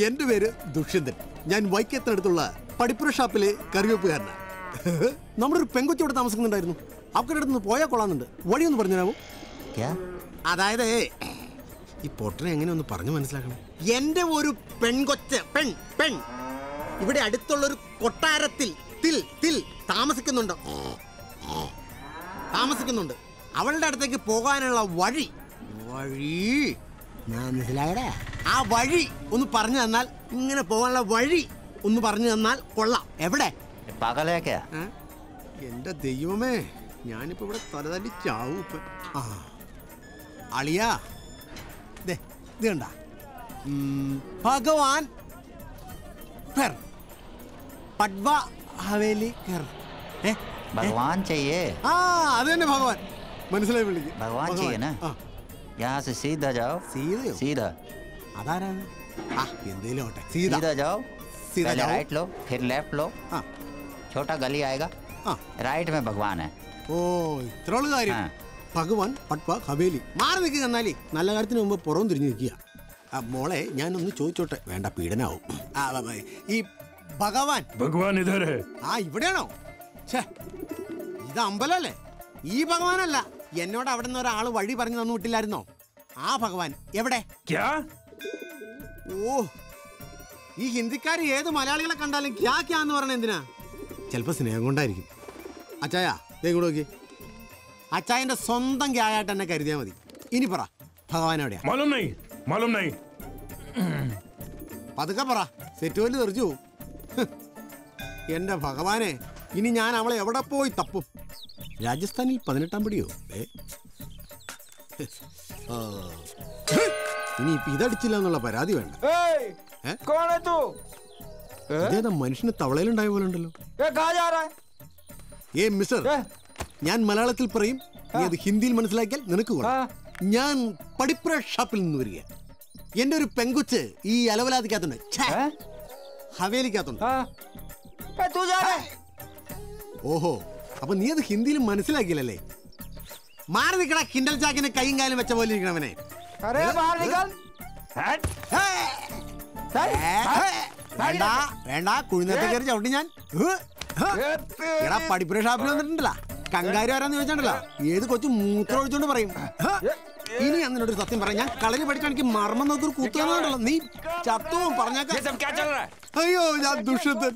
എൻ്റെ പേര് ദുഷ്യന്തൻ. ഞാൻ വൈക്കത്തിനടുത്തുള്ള പടിപ്പുര ഷാപ്പിലെ കറിവെപ്പുകാരനാണ്. നമ്മുടെ ഒരു പെങ്കൊച്ചി ഇവിടെ താമസിക്കുന്നുണ്ടായിരുന്നു. അവരുടെ അടുത്ത് നിന്ന് പോയാൽ കൊള്ളാന്നുണ്ട്. വഴിയൊന്ന് പറഞ്ഞുതരാമോ? അതായത് ഈ പൊട്ടനെ എങ്ങനെ ഒന്ന് പറഞ്ഞു മനസ്സിലാക്കണം. എൻ്റെ ഒരു പെൺകൊച്ച് പെൺ ഇവിടെ അടുത്തുള്ളൊരു കൊട്ടാരത്തിൽ താമസിക്കുന്നുണ്ട്. അവളുടെ അടുത്തേക്ക് പോകാനുള്ള വഴി മനസ്സിലായടാ? ആ വഴി ഒന്ന് പറഞ്ഞു തന്നാൽ, ഇങ്ങനെ പോകാനുള്ള വഴി ഒന്ന് പറഞ്ഞു തന്നാൽ കൊള്ളാം. എവിടെ? എന്റെ ദൈവമേ, ഞാനിപ്പോ ഇവിടെ തലതല്ലി ചാവും. ആ അളിയാ, ഇത് കണ്ട ഭഗവാൻ പട്വ ഹവേലി भगवान चाहिए। ആ അത് തന്നെ ഭഗവാൻ. മനസ്സിലായി വിളിക്കും. भगवान चाहिए ना? यहाँ से सीधा जाओ। सीधा അതാരാണ്? ആ എന്തേലും ആവട്ടെ. सीधा जाओ। सीधा पहले जाओ। राइट लो, फिर लेफ्ट लो। छोटा गली आएगा, राइट में भगवान है। ഓ ഇത്രയുള്ള കാര്യം. ഭഗവാൻ പട്വ ഹവേലി. മാറി നിൽക്കുക. എന്നാലേ നല്ല കാര്യത്തിന് മുമ്പ് പുറം തിരിഞ്ഞു നിൽക്കുക. മോളെ ഞാനൊന്ന് ചോദിച്ചോട്ടെ, വേണ്ട പീഡനാവും. ഈ ഭഗവാൻ ആ ഇവിടെയാണോ? ഇത് അമ്പലല്ലേ? ഈ ഭഗവാനല്ല. എന്നോട് അവിടെ നിന്ന് ഒരാൾ വഴി പറഞ്ഞു തന്നു വിട്ടില്ലായിരുന്നോ? ആ ഭഗവാൻ എവിടെ? ഓ ഈ ഹിന്ദിക്കാർ ഏത് മലയാളികളെ കണ്ടാലും ക്യാന്ന് പറയണ എന്തിനാ? ചിലപ്പോ സ്നേഹം കൊണ്ടായിരിക്കും. അച്ചായ കൂടെ നോക്കി. അച്ചായന്റെ സ്വന്തം ക്യായായിട്ട് എന്നെ കരുതിയാൽ മതി. ഇനി പറ, ഭഗവാൻ എവിടെയാ? പതുക്കെ പറ, സെറ്റ് വല്ലു തെറിച്ചു പോവും. എന്റെ ഭഗവാനെ, ഇനി ഞാൻ അവളെ എവിടെ പോയി തപ്പും? രാജസ്ഥാനിൽ 18-ാം പടിയോ? ഇനി ഇപ്പൊ ഇതടിച്ചില്ല എന്നുള്ള പരാതി വേണ്ട. ഇതേതാ മനുഷ്യന് തവളയിലുണ്ടായ പോലെ ഉണ്ടല്ലോ. ഏ മിസ്റ്റർ, ഞാൻ മലയാളത്തിൽ പറയും, നീ അത് ഹിന്ദിയിൽ മനസ്സിലാക്കിയാൽ നിനക്ക് കൊള്ളാം. ഞാൻ പടിപ്പുര ഷാപ്പിൽ നിന്ന് വരിക. എന്റെ ഒരു പെങ്കുച്ച് ഈ അലവലാതിക്കകത്തുണ്ട്, ഹവേലിക്കകത്തുണ്ട്. ഓഹോ, അപ്പൊ നീ അത് ഹിന്ദിയിൽ മനസ്സിലാക്കിയില്ലല്ലേ? മാറി നിൽക്കണ കിൻഡൽ ചാക്കിന് കൈയും കാലും വെച്ച പോലെ ഇരിക്കണവനെ. വേണ്ട കുഴിനത്തെ കയറി ചവിട്ടി ഞാൻ. എടാ പടിപ്പുര ഷാപ്പിൽ വന്നിട്ടുണ്ടല്ലോ, കങ്കാരി ആരാന്ന് ചോദിച്ചാണ്ടല്ലോ, ഏത് കൊച്ചു മൂത്രം ഒഴിച്ചോണ്ട് പറയും. ഇനി അതിനോട് സത്യം പറയാം, ഞാൻ കളരി പഠിക്കാൻ എനിക്ക് മർമ്മം നോക്കി കുത്തുന്നുണ്ടല്ലോ. നീ ചത്തവും പറഞ്ഞേക്കാം. അയ്യോ ഞാൻ ദുഷ്യന്തൻ.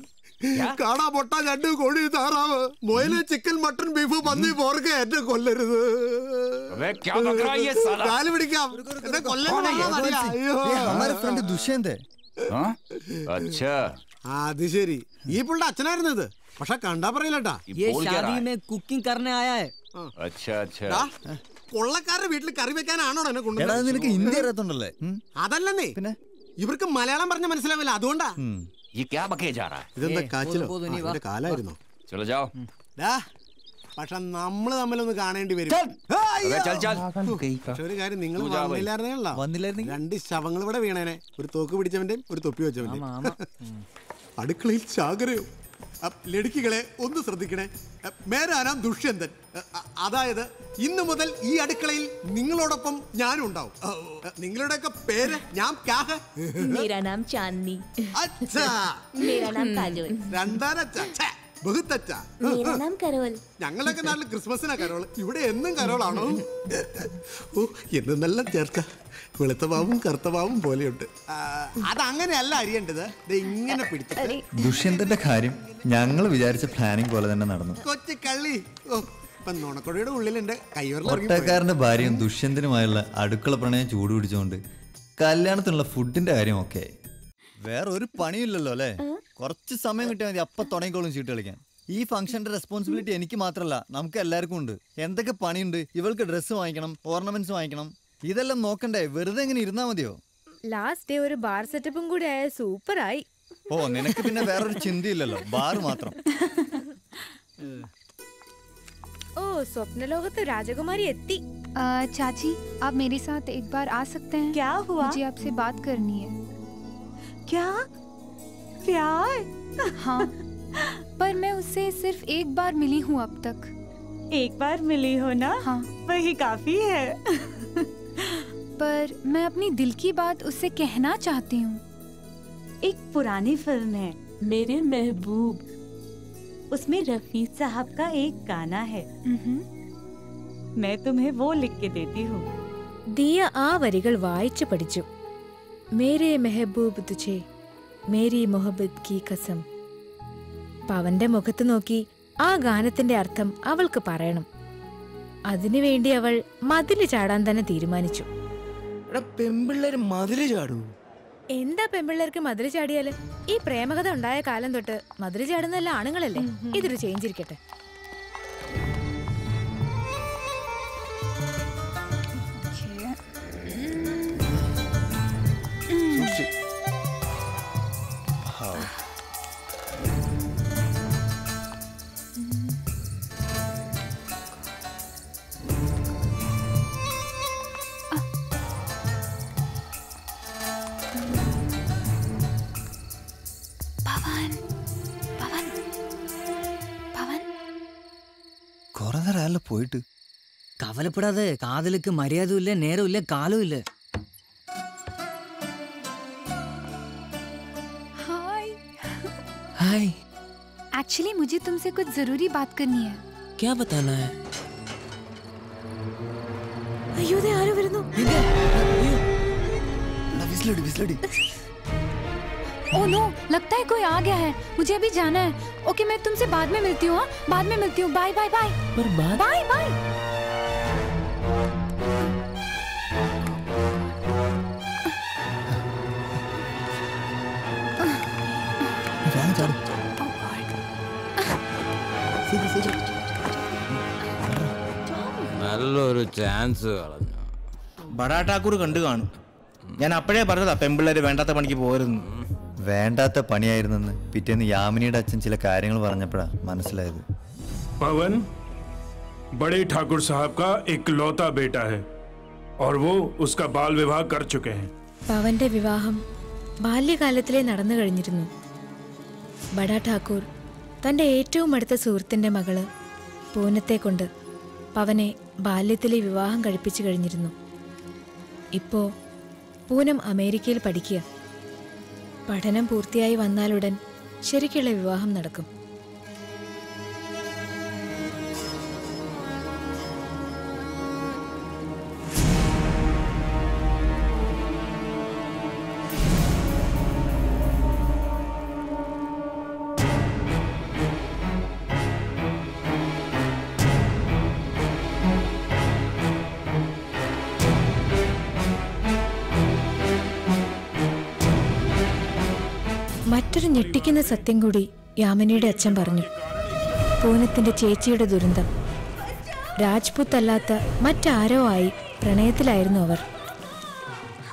കാണാ പൊട്ട, രണ്ട് കോഴി, താറാവ്, മുയല്, ചിക്കൻ, മട്ടൺ, ബീഫ്, പന്നി, പോർക്ക്, എന്നെ കൊല്ലരുത്. കാല് പിടിക്കാം, എന്നെ കൊല്ലരുത്. ദുഷ്യന്തേ. അത് ശരി, ഈ പുള്ളിയുടെ അച്ഛനായിരുന്നു ഇത്. പക്ഷെ കണ്ടാ പറയില്ലട്ടാ. കുക്കിംഗ് करने आया है. കൊള്ളക്കാരുടെ വീട്ടിൽ കറി വെക്കാനാണോ എന്നെ കൊണ്ടുവന്നത്? നിനക്ക് ഹിന്ദി അറിയത്തുണ്ടല്ലേ? അതല്ലെന്നേ, ഇവർക്ക് മലയാളം പറഞ്ഞ മനസ്സിലാവില്ല, അതുകൊണ്ടാ. ഇതെന്താ കാച്ചിലോ? കാലായിരുന്നോ? പക്ഷെ നമ്മള് തമ്മിലൊന്ന് കാണേണ്ടി വരും. പക്ഷെ ഒരു കാര്യം, നിങ്ങൾ വന്നില്ലായിരുന്നേ, 2 ശവങ്ങൾ ഇവിടെ വീണേനെ. ഒരു തോക്ക് പിടിച്ചവന്റെയും ഒരു തൊപ്പി വെച്ചവന്റെയും. അടുക്കളയിൽ ചാകരയോ? ലടുക്കികളെ ഒന്ന് ശ്രദ്ധിക്കണേ. മേരാ നാം ദുഷ്യന്തൻ. അതായത് ഇന്നു മുതൽ ഈ അടുക്കളയിൽ നിങ്ങളോടൊപ്പം ഞാനും ഉണ്ടാവും. നിങ്ങളുടെയൊക്കെ പേര്? ഞാൻ मेरा नाम चांदनी। अच्छा, मेरा नाम काजोल। मेरा नाम करोल। ഞങ്ങളുടെയൊക്കെ നാട്ടിൽ ക്രിസ്മസിനാ കരോൾ, ഇവിടെ എന്നും കരോളാണോ? ഓ എന്ന് നല്ല ചേർക്ക, വെളുത്തവാവും കറുത്തവാവും പോലെയുണ്ട്. അതങ്ങനെയല്ല അറിയേണ്ടത്, ഇങ്ങനെ പിടിച്ചിട്ട്. ദുഷ്യന്തന്റെ കാര്യം ഞങ്ങൾ വിചാരിച്ച പ്ലാനിങ് പോലെ തന്നെ നടന്നു. കൊച്ചു കള്ളി. ഓ ഇപ്പൊ നുണക്കൊടിയുടെ ഉള്ളിലുണ്ട് ഒട്ടക്കാരന്റെ ഭാര്യയും ദുഷ്യന്തനുമായുള്ള അടുക്കള പ്രണയം ചൂടുപിടിച്ചുകൊണ്ട് കല്യാണത്തിനുള്ള ഫുഡിന്റെ കാര്യം ഒക്കെ വേറെ ഒരു പണിയില്ലല്ലോ അല്ലേ? കുറച്ച് സമയം കിട്ടിയാൽ മതി, അപ്പൊ തുടങ്ങിക്കോളും ചീട്ട് കളിക്കാൻ. ഈ ഫംഗ്ഷന്റെ റെസ്പോൺസിബിലിറ്റി എനിക്ക് മാത്രമല്ല, നമുക്ക് എല്ലാവർക്കും ഉണ്ട്. എന്തൊക്കെ പണിയുണ്ട്, ഇവൾക്ക് ഡ്രസ്സ് വാങ്ങിക്കണം, ഓർണമെന്റ്സ് വാങ്ങിക്കണം, ഇതെല്ലാം നോക്കണ്ടേ? വെറുതെ എങ്ങനെ ഇരുന്നാ മതിയോ? ലാസ്റ്റ് ഡേ ഒരു ബാർ സെറ്റപ്പും കൂടി ആയ സൂപ്പറായി. ഓ, നിനക്ക് പിന്നെ വേറൊരു ചിന്തയില്ലല്ലോ, ബാർ മാത്രം. ഓ, സ്വപ്നലോകത്ത് രാജകുമാരി എത്തി. चाची आप मेरे साथ एक बार आ सकते हैं? क्या हुआ? मुझे आपसे बात करनी है। क्या? प्यार? हाँ, पर मैं उससे सिर्फ एक बार मिली हूँ अब तक। एक बार मिली हो ना? हाँ, वही काफी है। पर मैं अपनी दिल की बात उससे कहना चाहती हूँ। एक पुरानी फिल्म है मेरे महबूब, उसमें रफी साहब का एक गाना है, मैं तुम्हें वो लिख के देती हूँ. ദിയ ആ വരികൾ വായിച്ചു പഠിച്ചു. മേരെ മെഹബൂബ് തുझे മേരി മൊഹബത്ത് കി കസം. പവന്റെ മുഖത്ത് നോക്കി ആ ഗാനത്തിന്റെ അർത്ഥം അവൾക്ക് പറയണം. അതിനുവേണ്ടി അവൾ മതില് ചാടാൻ തന്നെ തീരുമാനിച്ചു. പെമ്പിള്ളേര് മതില് ചാടൂ? എന്താ പെമ്പിള്ളേർക്ക് മതില് ചാടിയാല്? ഈ പ്രേമകഥ ഉണ്ടായ കാലം തൊട്ട് മതില് ചാടുന്നല്ല ആണുങ്ങളല്ലേ. ഇതൊരു ചേഞ്ച് ഇരിക്കട്ടെ. കുറെ നേരം പോയിട്ട്. കവലപ്പെടാതെ, കാതലുക്ക് മര്യാദയും ഇല്ല, നേരവും ഇല്ല, കാലവും ഇല്ല. हाय। एक्चुअली मुझे तुमसे कुछ जरूरी बात करनी है। क्या बताना है? അയ്യോ, ദേ ആരോ വരുന്നു. ओह नो, लगता है कोई आ गया है। मुझे अभी जाना है। ओके, मैं तुमसे बाद में मिलती हूँ। बाद में मिलती हूँ। Bye bye bye. पर बात? Bye bye. നല്ലൊരു ചാൻസ് കളഞ്ഞു. ബഡാ ഠാക്കൂർ കണ്ടു കാണും. ഞാൻ അപ്പോഴേ പറഞ്ഞതാ പെമ്പിള്ളേര് വേണ്ടാത്ത പണിക്ക് പോരുന്നു. വേണ്ടാത്ത പണിയായിരുന്നെന്ന് പിറ്റേന്ന് യാമിനിയുടെ അച്ഛൻ ചില കാര്യങ്ങൾ പറഞ്ഞപ്പോഴാ മനസ്സിലായത്. पवन बड़े ठाकुर साहब का इकलौता बेटा है और वो उसका बाल विवाह कर चुके हैं. പവന്റെ വിവാഹം ബാല്യകാലത്തിലേ നടന്നു കഴിഞ്ഞിരുന്നു. ബഡാ ഠാക്കൂർ തന്റെ ഏറ്റവും അടുത്ത സുഹൃത്തിന്റെ മകള് പൂനത്തെ കൊണ്ട് പവനെ ബാല്യത്തിലെ വിവാഹം കഴിപ്പിച്ചു കഴിഞ്ഞിരുന്നു. ഇപ്പോ പൂനം അമേരിക്കയിൽ പഠിക്കുക. പഠനം പൂർത്തിയായി വന്നാലുടൻ ശരിക്കുള്ള വിവാഹം നടക്കും. മറ്റൊരു ഞെട്ടിക്കുന്ന സത്യം കൂടി യാമിനിയുടെ അച്ഛൻ പറഞ്ഞു. പൂനത്തിന്റെ ചേച്ചിയുടെ ദുരന്തം. രാജ്പുത്ത് അല്ലാത്ത മറ്റാരോ ആയി പ്രണയത്തിലായിരുന്നു അവർ.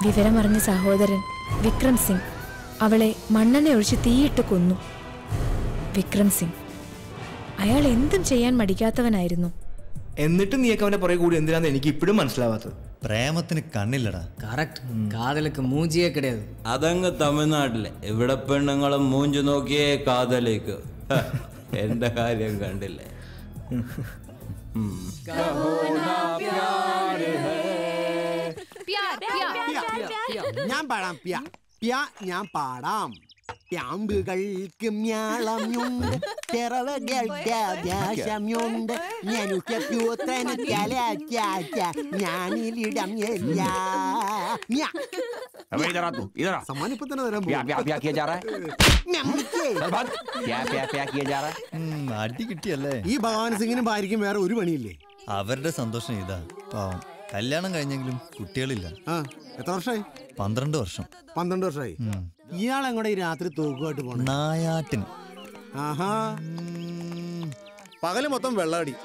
വിവരമറിഞ്ഞ സഹോദരൻ വിക്രം സിംഗ് അവളെ മണ്ണെണ്ണ ഒഴിച്ച് തീയിട്ട് കൊന്നു. വിക്രം സിംഗ് അയാൾ എന്തും ചെയ്യാൻ മടിക്കാത്തവനായിരുന്നു. എന്നിട്ട് നീയൊക്കെ അവന്റെ പുറകെ കൂടി എന്തിനാന്ന് എനിക്ക് ഇപ്പോഴും മനസ്സിലാവാത്തത്. പ്രേമത്തിന് കണ്ണില്ലടാ. കറക്റ്റ്. കാതലുക്ക് മൂഞ്ചിയേ കിടയത്. അതങ്ങ് തമിഴ്നാട്ടിലെ. ഇവിടെ പെണ്ണുങ്ങളും മൂഞ്ചു നോക്കിയേ കാതലേക്ക്. എന്റെ കാര്യം കണ്ടില്ലേ? ഞാൻ പാടാം. ഞാൻ പാടാം. പ്യാമ്പുകൾക്ക് മ്യാളമുണ്ട്, പിറവകളുടെ ആകാശമുണ്ട്, ഞാനിലിടം എല്ലാ. अबे इधर आ तू, इधर आ। सम्मान ഇപ്പൊ തന്നെ തരാൻ प्या प्या प्या किया जा रहा है? चल भाग। प्या प्या प्या किया जा रहा है? അടി കിട്ടിയല്ലേ? ഈ ഭഗവാൻ സിംഗിനും ഭാര്യയ്ക്കും വേറെ ഒരു പണിയില്ലേ? അവരുടെ സന്തോഷം ഇതാ. പാവം കല്യാണം കഴിഞ്ഞെങ്കിലും കുട്ടികളില്ല. എത്ര വർഷമായി? 12 വർഷം. 12 വർഷമായി. ഇയാൾ എങ്ങോട്ട് ഈ രാത്രി തോക്കുമായിട്ട് പോണേ? നായാട്ടിന്. ആഹാ. പകല് മൊത്തം വെള്ളമടി,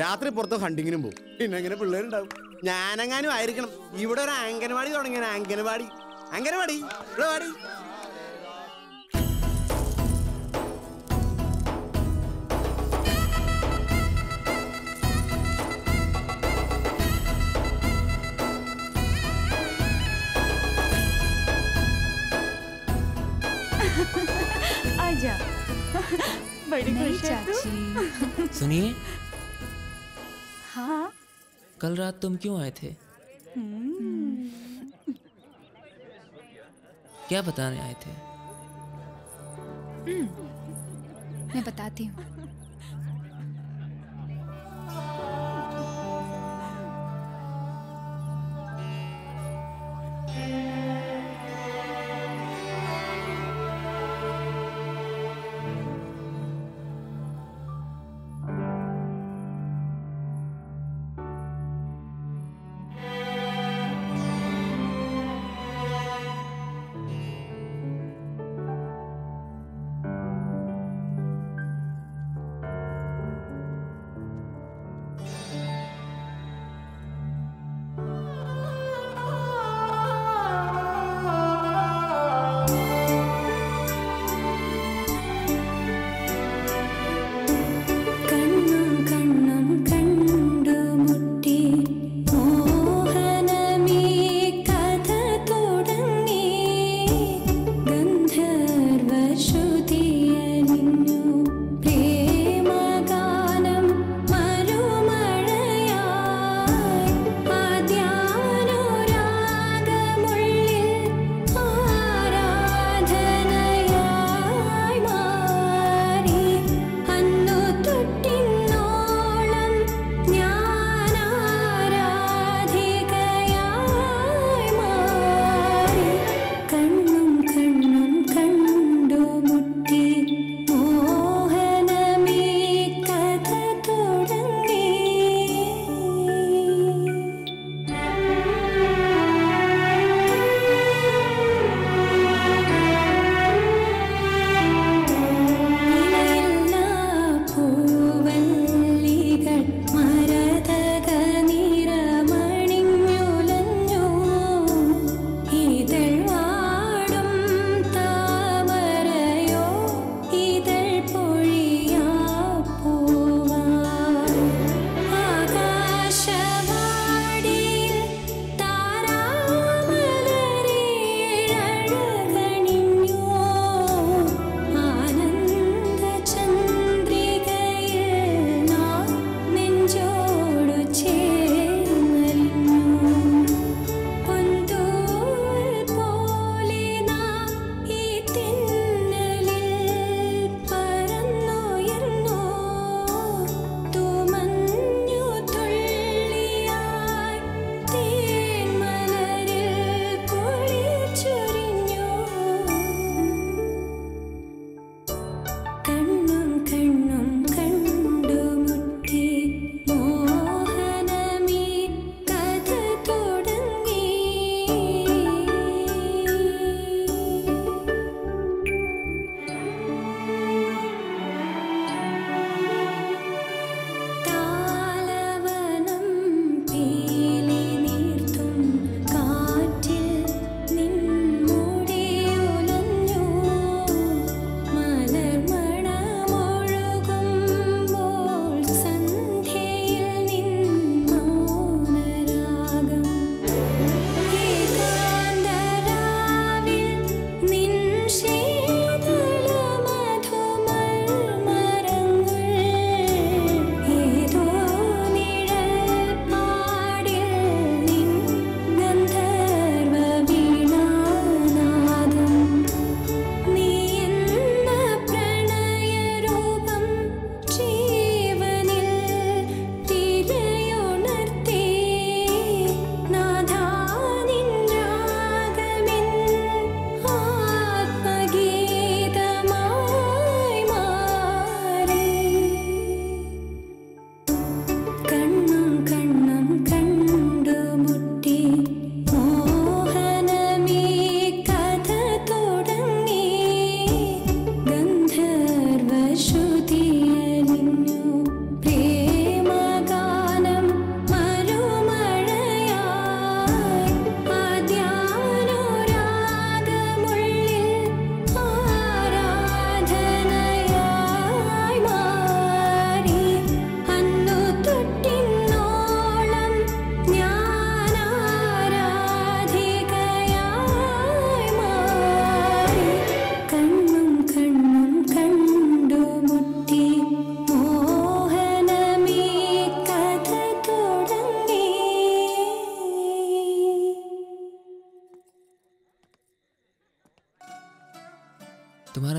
രാത്രി പുറത്ത് ഹണ്ടിങ്ങിനും പോകും. പിന്നെ എങ്ങനെ പിള്ളേരുണ്ടാവും? ഞാനെങ്ങാനും ആയിരിക്കണം. ഇവിടെ ഒരു അംഗനവാടി തുടങ്ങിയ അംഗനവാടി. അംഗനവാടി ഇവിടെ വാടി. आजा बड़ी खुश है तू। सुनिए, हाँ कल रात तुम क्यों आए थे? क्या बताने आए थे? मैं बताती हूँ।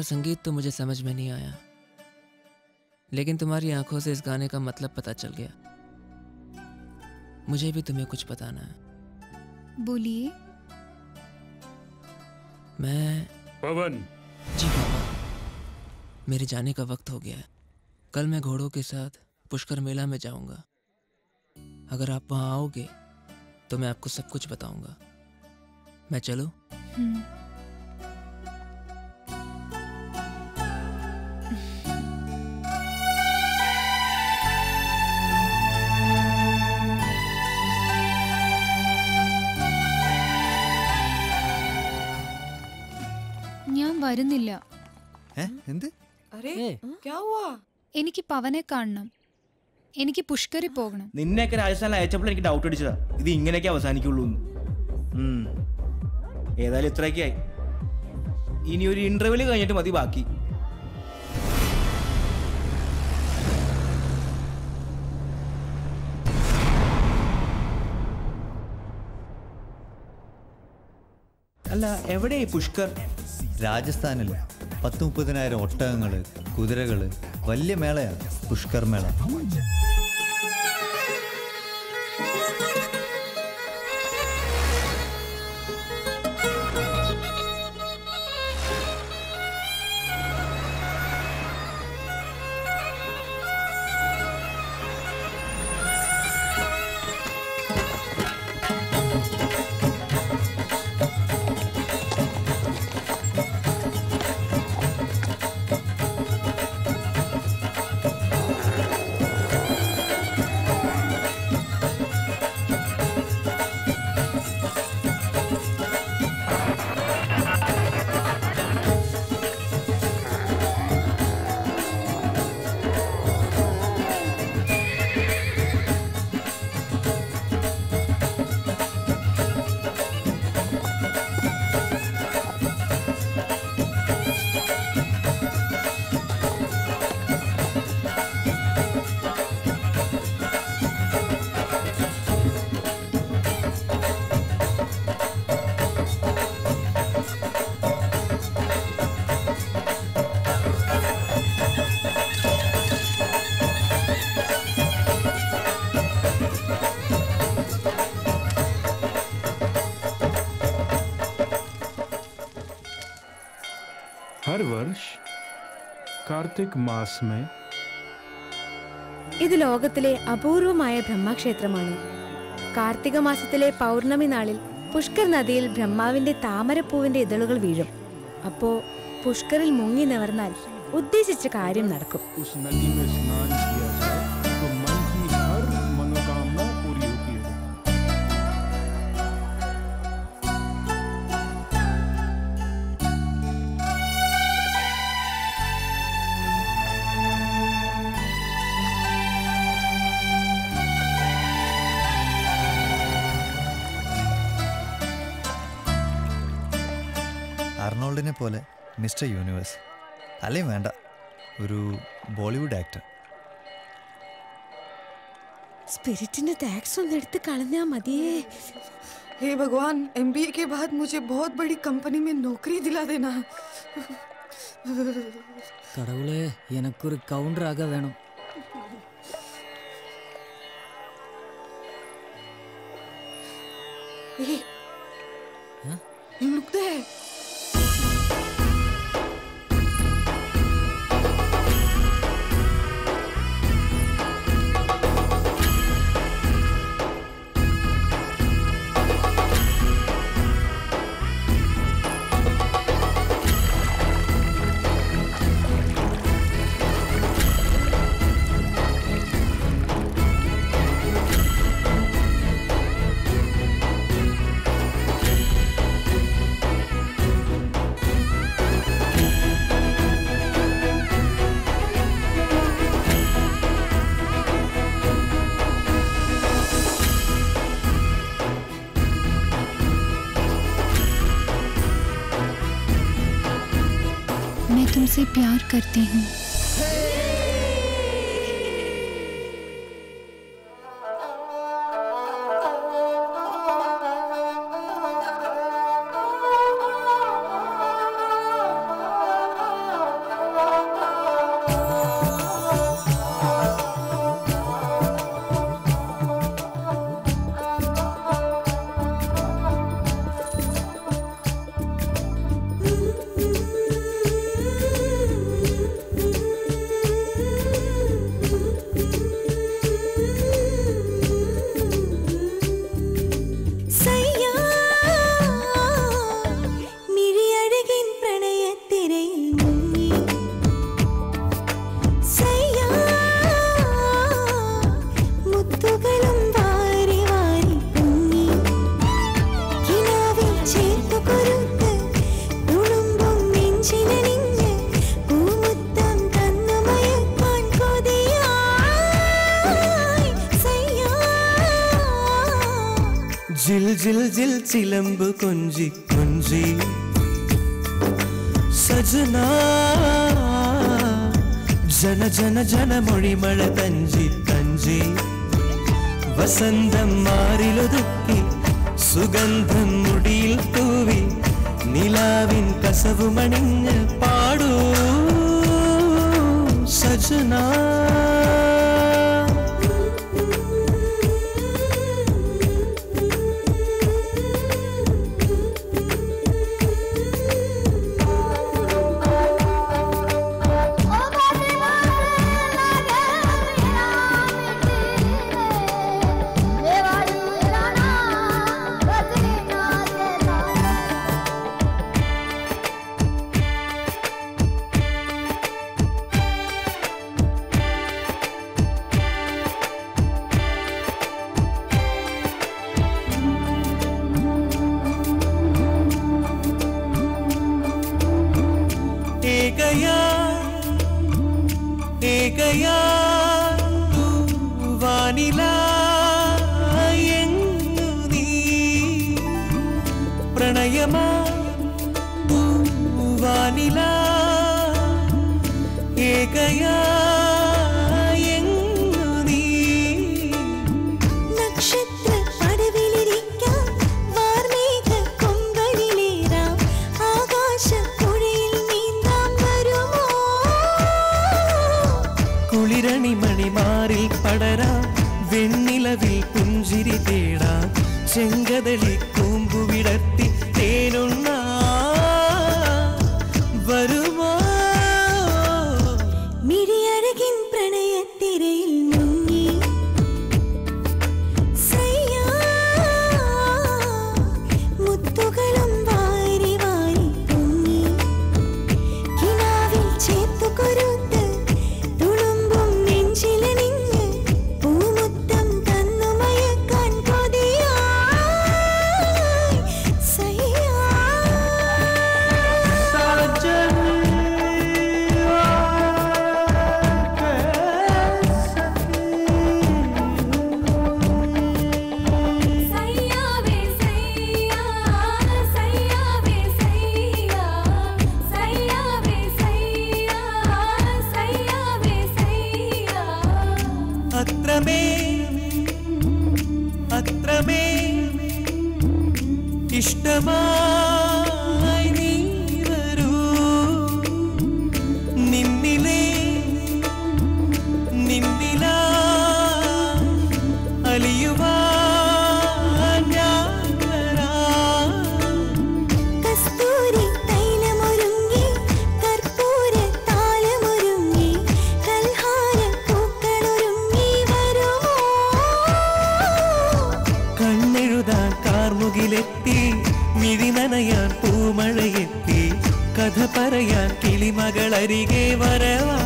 तुम्हारा संगीत तो मुझे समझ में नहीं आया, लेकिन तुम्हारी आंखों से इस गाने का मतलब पता चल गया। मुझे भी तुम्हें कुछ बताना है। बोलिए। मैं पवन। जी पापा, मेरे जाने का वक्त हो गया है। कल मैं घोड़ों के साथ पुष्कर मेला में जाऊंगा। अगर आप वहां आओगे तो मैं आपको सब कुछ बताऊंगा। मैं चलूं? ഞാൻ വരുന്നില്ല. എന്ത്? अरे क्या हुआ? എനിക്ക് പവനെ കാണണം. എനിക്ക് പുഷ്കറിൽ പോകണം. നിന്നെയൊക്കെ രാജസ്ഥാനിൽ അയച്ചപ്പോൾ എനിക്ക് ഡൗട്ട് അടിച്ചതാ ഇത് ഇങ്ങനെയൊക്കെ അവസാനിക്കുള്ളൂ. ഏതായാലും ഇത്രയൊക്കെ ആയി. ഇനി ഒരു ഇന്റർവ്യൂല് കഴിഞ്ഞിട്ട് മതി ബാക്കി. അല്ല എവിടെയായി പുഷ്കർ? രാജസ്ഥാനിൽ 10-30,000 ഒട്ടകങ്ങള്, കുതിരകള്, വലിയ മേളയാണ് പുഷ്കർ മേള. हर वर्ष कार्तिक मास में ഇത് ലോകത്തിലെ അപൂർവമായ ബ്രഹ്മക്ഷേത്രമാണ്. കാർത്തിക മാസത്തിലെ പൗർണമി നാളിൽ പുഷ്കർ നദിയിൽ ബ്രഹ്മാവിന്റെ താമരപ്പൂവിന്റെ ഇതളുകൾ വീഴും. അപ്പോ പുഷ്കറിൽ മുങ്ങി നിവർന്നാൽ ഉദ്ദേശിച്ച കാര്യം നടക്കും. उस नदी में स्नान किया जाए तो मन की हर मनोकामना पूरी होती है. അർണോൾഡിനെ പോലെ മിസ്റ്റർ യൂണിവേഴ്സ് അല്ലെങ്കിൽ വേണ്ട ഒരു ബോളിവുഡ് ആക്ടർ. സ്പിരിറ്റിന്റെ ടാക്സ് ഒന്ന് എടുത്ത് കളഞ്ഞാ മതിയേ. हे भगवान, MBA के बाद मुझे बहुत बड़ी कंपनी में नौकरी दिला देना. கடவுளே, எனக்கு ஒரு கவுண்டர் ஆக வேணும். Look there. मैं तुमसे प्यार करती हूँ. ജിൽ ജിൽ ജിൽ ചിലമ്പ് കൊഞ്ചി കൊഞ്ചി സജനാ ജന ജന ജന മൊഴിമഴ തഞ്ചി തഞ്ചി വസന്തം മാറിലൊതുക്കി സുഗന്ധം മുടിയിൽ തൂവി നിലാവിൻ കസവുമണിഞ്ഞ് പാടൂ സജനാ ചെങ്കതളി കൂമ്പുവിടത്തി തേനുണ്ണ വരുമോ മിഴിയഴകിൻ പ്രണയത്തിരയിൽ മുങ്ങി സയ്യാ മുത്തുകളും വാരി വാരി പൊങ്ങി കിനാവിൽ ചേർത്തു കൊരുത്ത് തുളുമ്പും നെഞ്ചിലണിഞ്ഞ് പൂമുത്തം തന്നു മയക്കാൻ കൊതിയാ ഇഷ്ടമായി നീ വരൂ നിന്നിലേ നിന്നിലാ അലിയുവാൻ ഞാൻ വരാം കസ്തൂരി തൈലമൊരുങ്ങി കർപ്പൂര താലമൊരുങ്ങി കൽഹാര പൂക്കളൊരുങ്ങി വരുമോ കണ്ണെഴുതാൻ കാർമുകിലെത്തി മിഴിനനയാൻ പൂമഴയെത്തി കഥ പറയാൻ കിളിമകളരികെ വരവാ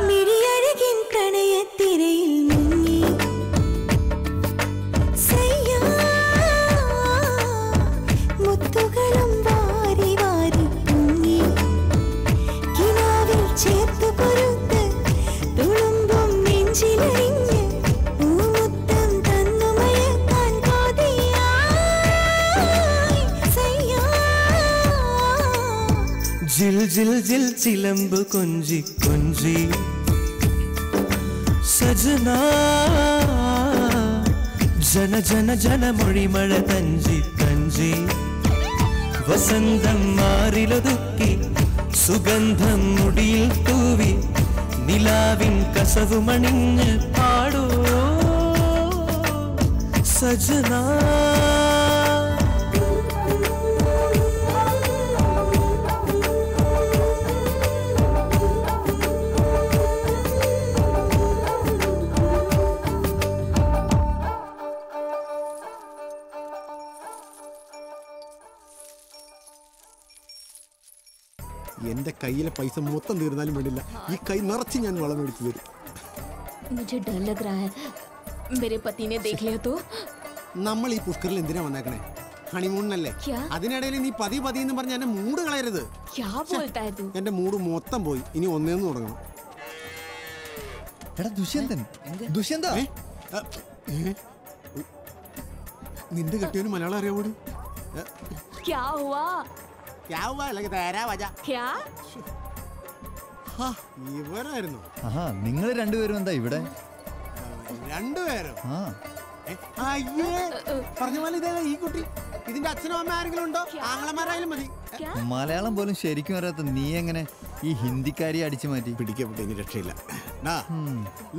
മിഴിയഴകിൻ പ്രണയത്തിരയിൽ മുങ്ങി സയ്യാ മുത്തുകളും വാരി വാരി പൊങ്ങി കിനാവിൽ ചേർത്തു കൊരുത്ത് തുളുമ്പും നെഞ്ചിലണിഞ്ഞ് പൂമുത്തം തന്നു മയക്കാൻ കൊതിയായി സയ്യാ ജിൽ ജിൽ ജിൽ ചിലമ്പ് കൊഞ്ചി കൊഞ്ചി സജനാ ജന ജന ജന മൊഴിമഴ തഞ്ചി തഞ്ചി വസന്തം മാറിലൊതുക്കി സുഗന്ധം മുടിയിൽ തൂവി നിലാവിൻ കസവുമണിഞ്ഞ് പാടൂ സജനാ എന്റെ കയ്യിലെ പൈസ മൊത്തം തീർന്നാലും വേണ്ടില്ല ഈ കൈ നിറച്ച് ഞാൻ വളം മേടിച്ചു തരും मुझे डर लग रहा है मेरे पति ने देख लिया तो നമ്മൾ ഈ പുഷ്കറിൽ എന്തിനാ വന്നേക്കണേ ഹണിമൂണിനല്ലേ അതിനിടയിൽ നീ പതി പതി എന്ന് പറഞ്ഞ എന്റെ മൂഡ് കളയരുത് क्या बोलता है तू എന്റെ മൂഡ് മൊത്തം പോയി ഇനി ഒന്നേന്ന് തുടങ്ങണം എടാ ദുഷ്യന്തൻ ദുഷ്യന്ത നിന്റെ കെട്ടിയവന് മലയാളം അറിയാവൂടി? क्या हुआ? क्या हुआ? लगे तेरा वजह. क्या? ഇവരായിരുന്നു. ആഹാ നിങ്ങൾ രണ്ടുപേരും എന്താ ഇവിടെ? രണ്ടുപേരും? ആ അയ്യേ പറഞ്ഞ പോലെ ഇതേ ഈ കുട്ടി. ഇതിന്റെ അച്ഛനും അമ്മ ആരെങ്കിലും ഉണ്ടോ? ആങ്ങളമാരായാലും മതി. മലയാളം പോലും ശരിക്കും അറിയാത്ത നീ എങ്ങനെ ഈ ഹിന്ദിക്കാരിയെ അടിച്ചു മാറ്റി? പിടിക്കപ്പെട്ട ഇനി രക്ഷയില്ല.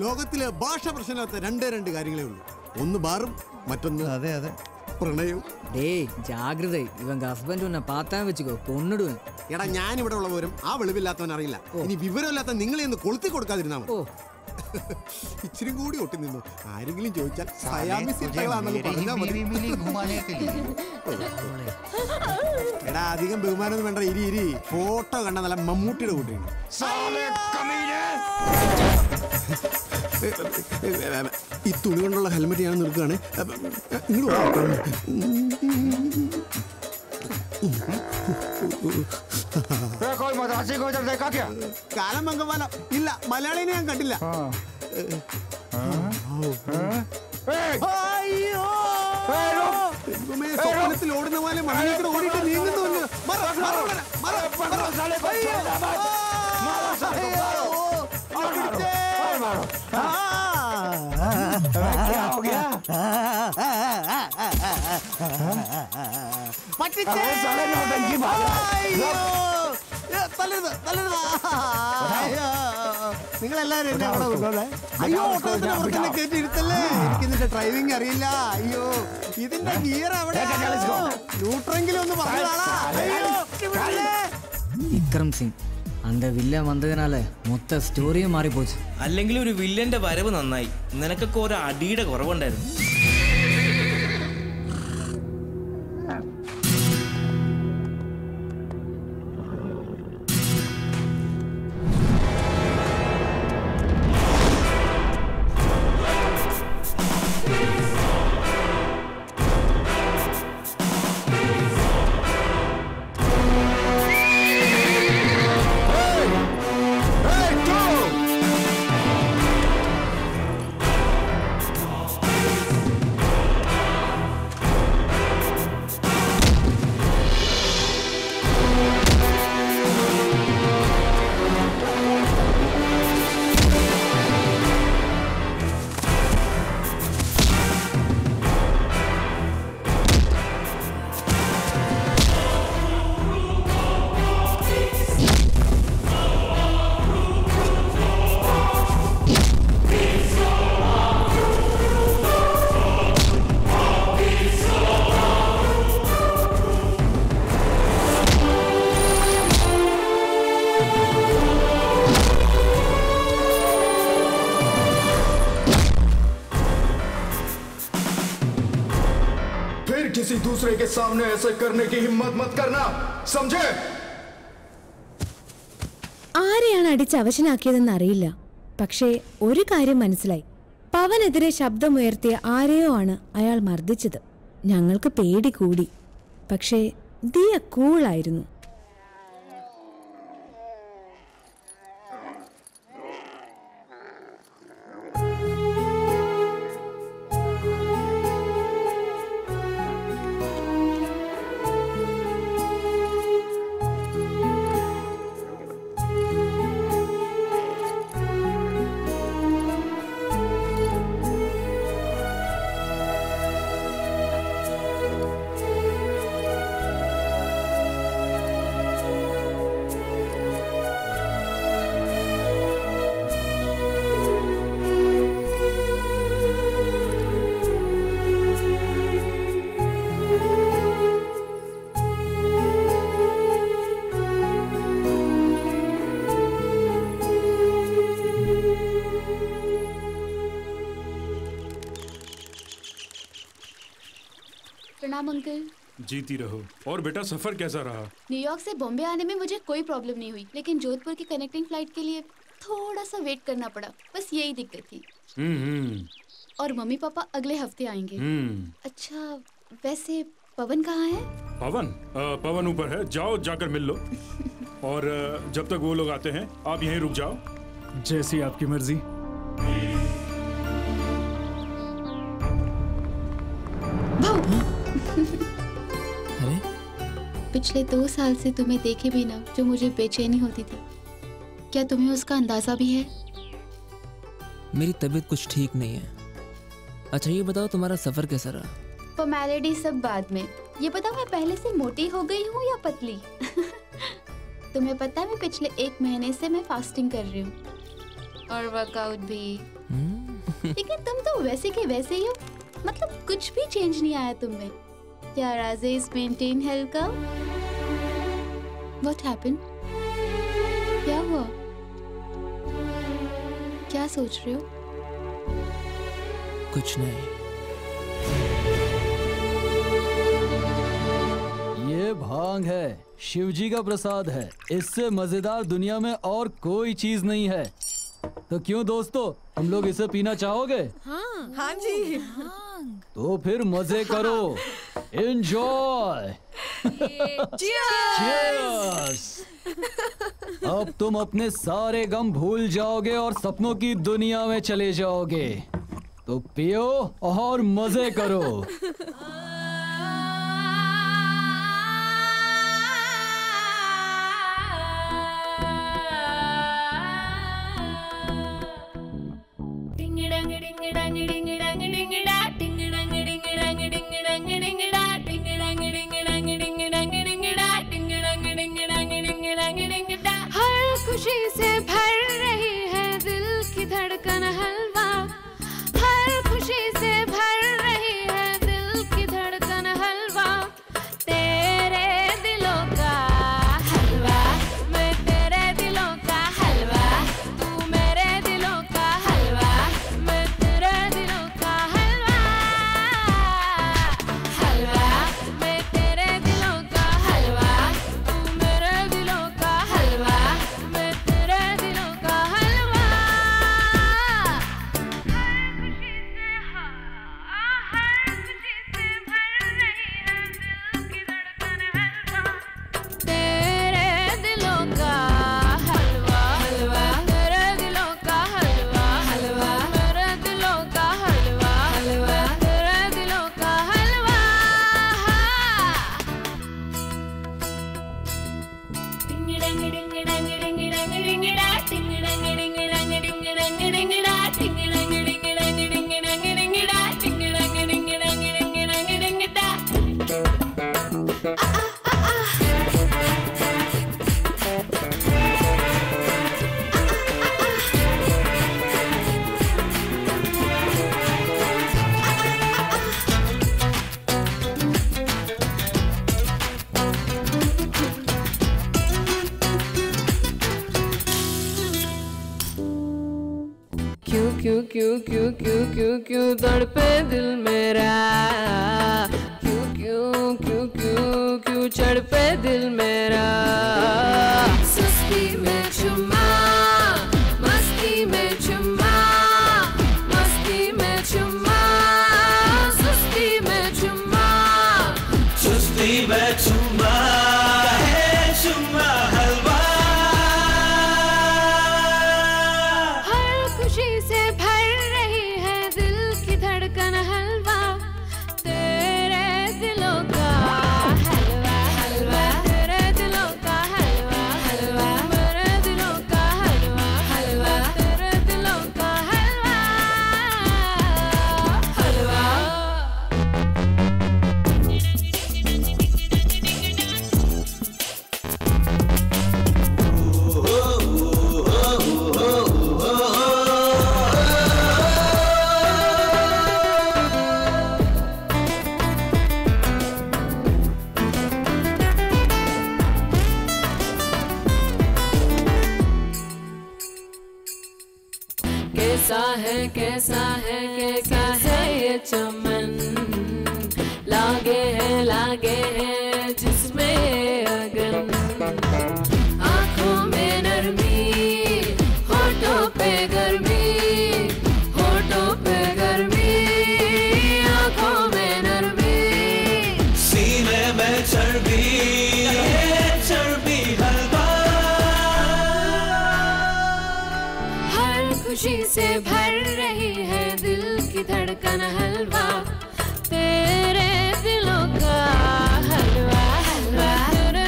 ലോകത്തിലെ ഭാഷ പ്രശ്നമില്ലാത്ത രണ്ട് കാര്യങ്ങളേ ഉള്ളൂ. ഒന്ന് ബാറും മറ്റൊന്ന് അതെ അതെ പ്രണയവും. டேய் ஜாகிரதை இவங்க ஹஸ்பண்ட் உன்னை பார்த்தா வச்சுக்கோ கொன்னுடுவேன். എടാ ഞാൻ ഇവിടെ ഉള്ളവരും ആ വെളിവില്ലാത്തവൻ അറിയില്ല. ഇനി വിവരമില്ലാത്ത നിങ്ങളെ ഒന്ന് കൊളുത്തി കൊടുക്കാതിരുന്നാ മതി. ഇച്ചിരി കൂടി ഒട്ടി നിന്നു. ആരെങ്കിലും ചോദിച്ചാൽ എടാ അധികം ബഹുമാനം വേണ്ട. ഇരി ഫോട്ടോ കണ്ട നല്ല മമ്മൂട്ടിയുടെ കൂട്ടിയാണ്. ഈ തുണി കൊണ്ടുള്ള ഹെൽമെറ്റ് ഞാൻ നിൽക്കുകയാണ്. കാലം മംഗവാലം ഇല്ല, മലയാളിനെ ഞാൻ കണ്ടില്ല. സ്വപ്നത്തിൽ ഓടുന്ന പോലെ മണ്ണിലേക്ക് ഓടിയിട്ട് നീങ്ങുന്നുണ്ട്. നിങ്ങളെല്ലാരും എന്നെ അവിടെ കൊണ്ടോളെ. അയ്യോ ഓട്ടോത്തിന് കയറ്റി ഇരുത്തല്ലേ. എനിക്കിതിന്റെ ഡ്രൈവിംഗ് അറിയില്ല. അയ്യോ ഇതിന്റെ ഗിയർ അവിടെ. ന്യൂട്രെങ്കിലും ഒന്ന് പറഞ്ഞാളാ. விக்ரம் சிங் அந்த வில்லன் வந்ததுனால மொத்த സ്റ്റോറിയും മാറിപ്പോச்சு. അല്ലെങ്കിൽ ഒരു വില്ലന്റെ വരവ് നന്നായി. നിനക്കൊക്കെ ഒരു അടിയുടെ കുറവുണ്ടായിരുന്നു. किसी दूसरे के सामने ऐसे करने की हिम्मत मत करना, समझे? ആരെയാണ് അടിച്ച് അവശനാക്കിയതെന്ന് അറിയില്ല. പക്ഷേ ഒരു കാര്യം മനസ്സിലായി. പവനെതിരെ ശബ്ദമുയർത്തിയ ആരെയോ ആണ് അയാൾ മർദ്ദിച്ചത്. ഞങ്ങൾക്ക് പേടി കൂടി. പക്ഷേ ദിയ കൂളായിരുന്നു. प्रणाम अंकल। जीती रहो। और बेटा सफर कैसा रहा? न्यूयॉर्क से बॉम्बे आने में मुझे कोई प्रॉब्लम नहीं हुई, लेकिन जोधपुर की कनेक्टिंग फ्लाइट के लिए थोड़ा सा वेट करना पड़ा, बस यही दिक्कत थी। और मम्मी पापा अगले हफ्ते आएंगे। अच्छा वैसे पवन कहाँ है? पवन ऊपर है, जाओ जाकर मिल लो। और जब तक वो लोग आते हैं आप यहीं रुक जाओ। जैसी आपकी मर्जी। पिछले 2 साल से तुम्हें देखे बिना जो मुझे बेचैनी होती थी, क्या तुम्हें उसका अंदाजा भी है? मेरी तबीयत कुछ ठीक नहीं है। अच्छा ये बताओ तुम्हारा सफर कैसा रहा? फॉर्मेलिटी सब बाद में, ये बताओ मैं पहले से मोटी हो गई हूँ या पतली? तुम्हें पता है मैं पिछले 1 महीने से मैं फास्टिंग कर रही हूँ और वर्कआउट भी। लेकिन तुम तो वैसे के वैसे ही हो, मतलब कुछ भी चेंज नहीं आया तुम में। क्या राजेश मेंटेन हेल्थ का? What happened? क्या हुआ? क्या सोच रहे हो? कुछ नहीं। ये भांग है, शिवजी का प्रसाद है। इससे मजेदार दुनिया में और कोई चीज नहीं है। तो क्यों दोस्तों, तुम लोग इसे पीना चाहोगे? हाँ जी। तो फिर मजे करो। एंजॉय। Cheers! अब तुम अपने सारे गम भूल जाओगे और सपनों की दुनिया में चले जाओगे। तो पियो और मजे करो। हर खुशी से भर रही है दिल की धड़कन हलवा, हर खुशी से भर रही है दिल की धड़कन हलवा। तेरे दिलों का हलवा, मैं तेरे दिलों का हलवा, तू मेरे दिलों का हलवा, मैं तेरे दिलों का हलवा। हलवा, मैं तेरे दिलों का हलवा, तू मेरे दिलों का हलवा, मैं तेरे दिलों का हलवा। तेरे दिलों का हलवा, हलवा, तेरे दिलों का हलवा, हलवा, मेरे दिलों का हलवा, हलवा, तेरे दिलों का हलवा। डिंग डंग डिंग डंग डिंग डंग डिंग डा, डिंग डंग डिंग डंग डिंग डंग डिंग डा, डिंग डंग डिंग डंग डिंग डंग डिंग डा, डिंग डंग डिंग डंग डिंग डंग डिंग डा। क्यों क्यों क्यों क्यों क्यों क्यों क्यों तड़पे दिल मेरा, क्यों क्यों क्यों क्यों क्यों चढ़पे दिल मेरा। सुस्ती में चुम्मा, मस्ती में चुम्मा, मस्ती में चुम्मा, सुस्ती में चुम्मा, सुस्ती में चुम्मा है चुम्मा हलवा। हर खुशी से भर रही है दिल की धड़कन हलवा। तेरे दिलों का हलवा, हलवा, तेरे दिलों का हलवा, हलवा, मेरे दिलों का हलवा, हलवा, तेरे दिलों का हलवा, हलवा। कैसा है ये चमन, लागे है जिसमें ये अगन। आँखों में नरमी, होठों पे गर्मी, होठों पे गर्मी, आँखों में नरमी, सीने में चर्बी चर्बी हलवा। हर खुशी से भर रही है दिल की धड़कन हलवा। तेरे दिलों का हलवा, हलवा, तेरे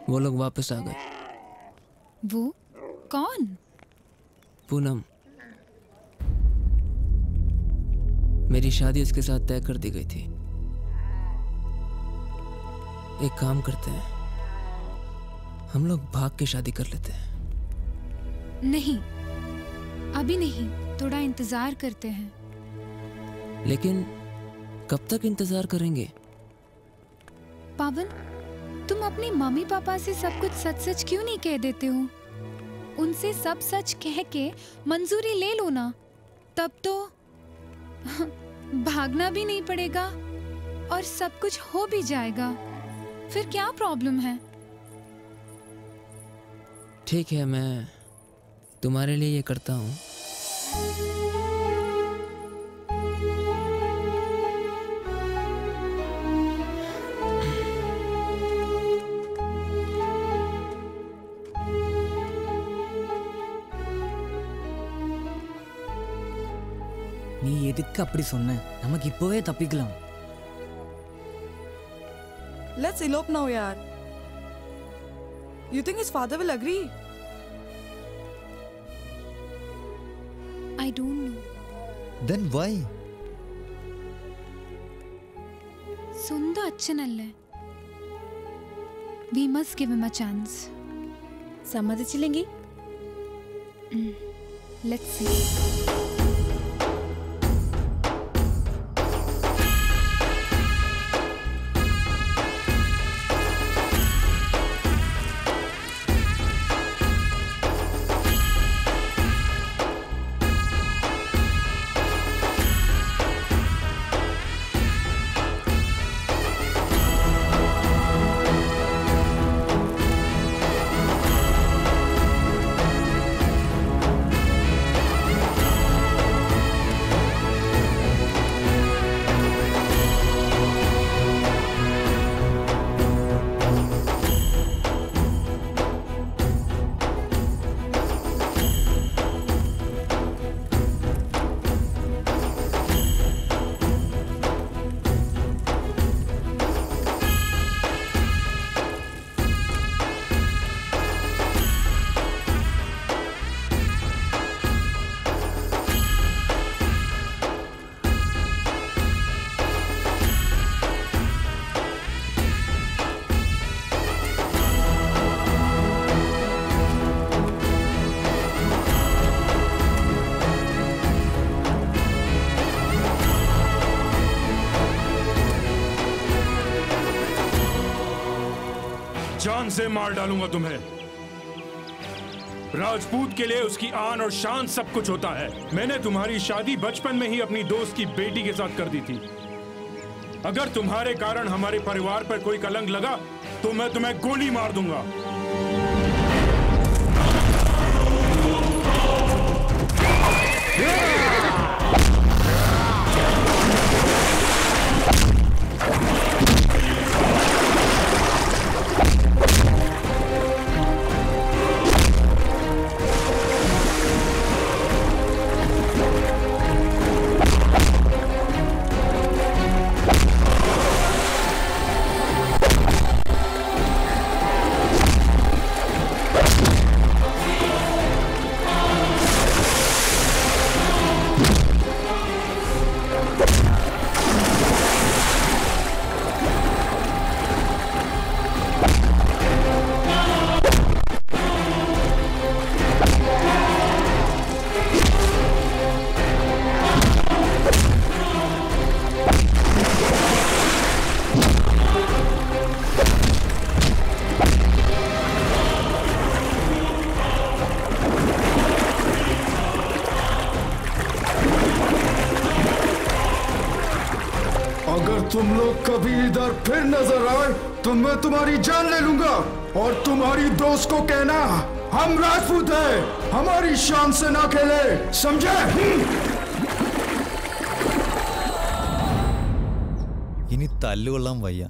वो लोग वापस आ गए। वो कौन? पूनम। मेरी शादी इसके साथ तय कर दी गई थी। एक काम करते हैं, हम लोग भाग के शादी कर लेते हैं। नहीं, अभी नहीं, थोड़ा इंतजार करते हैं। लेकिन कब तक इंतजार करेंगे? पावन, तुम अपनी मम्मी पापा से सब कुछ सच सच क्यों नहीं कह देते हो? उनसे सब सच कह के मंजूरी ले लो ना, तब तो भागना भी नहीं पड़ेगा और सब कुछ हो भी जाएगा। फिर क्या प्रॉब्लम है? ठीक है, मैं तुम्हारे लिए ये करता हूँ। நீ எதுக்கு அப்படி சொன்ன? நமக்கு இப்போவே தப்பிக்கலாம். Let's elope now, yaar. You think his father will agree? I don't know. Then why? സ്വന്തം അച്ഛനല്ലേ. We must give him a chance. സമ്മതിച്ചില്ലെങ്കിൽ? Let's see. जान से मार डालूंगा तुम्हें। राजपूत के लिए उसकी आन और शान सब कुछ होता है। मैंने तुम्हारी शादी बचपन में ही अपनी दोस्त की बेटी के साथ कर दी थी। अगर तुम्हारे कारण हमारे परिवार पर कोई कलंक लगा तो मैं तुम्हें गोली मार दूंगा। तुम लोग कभी इधर फिर नजर आए तो मैं तुम्हारी जान ले लूंगा। और तुम्हारी दोस्त को कहना हम राजपूत हैं, हमारी शान से ना खेले, समझे? ഇനി തല്ലുകൊള്ളാൻ വയ്യ.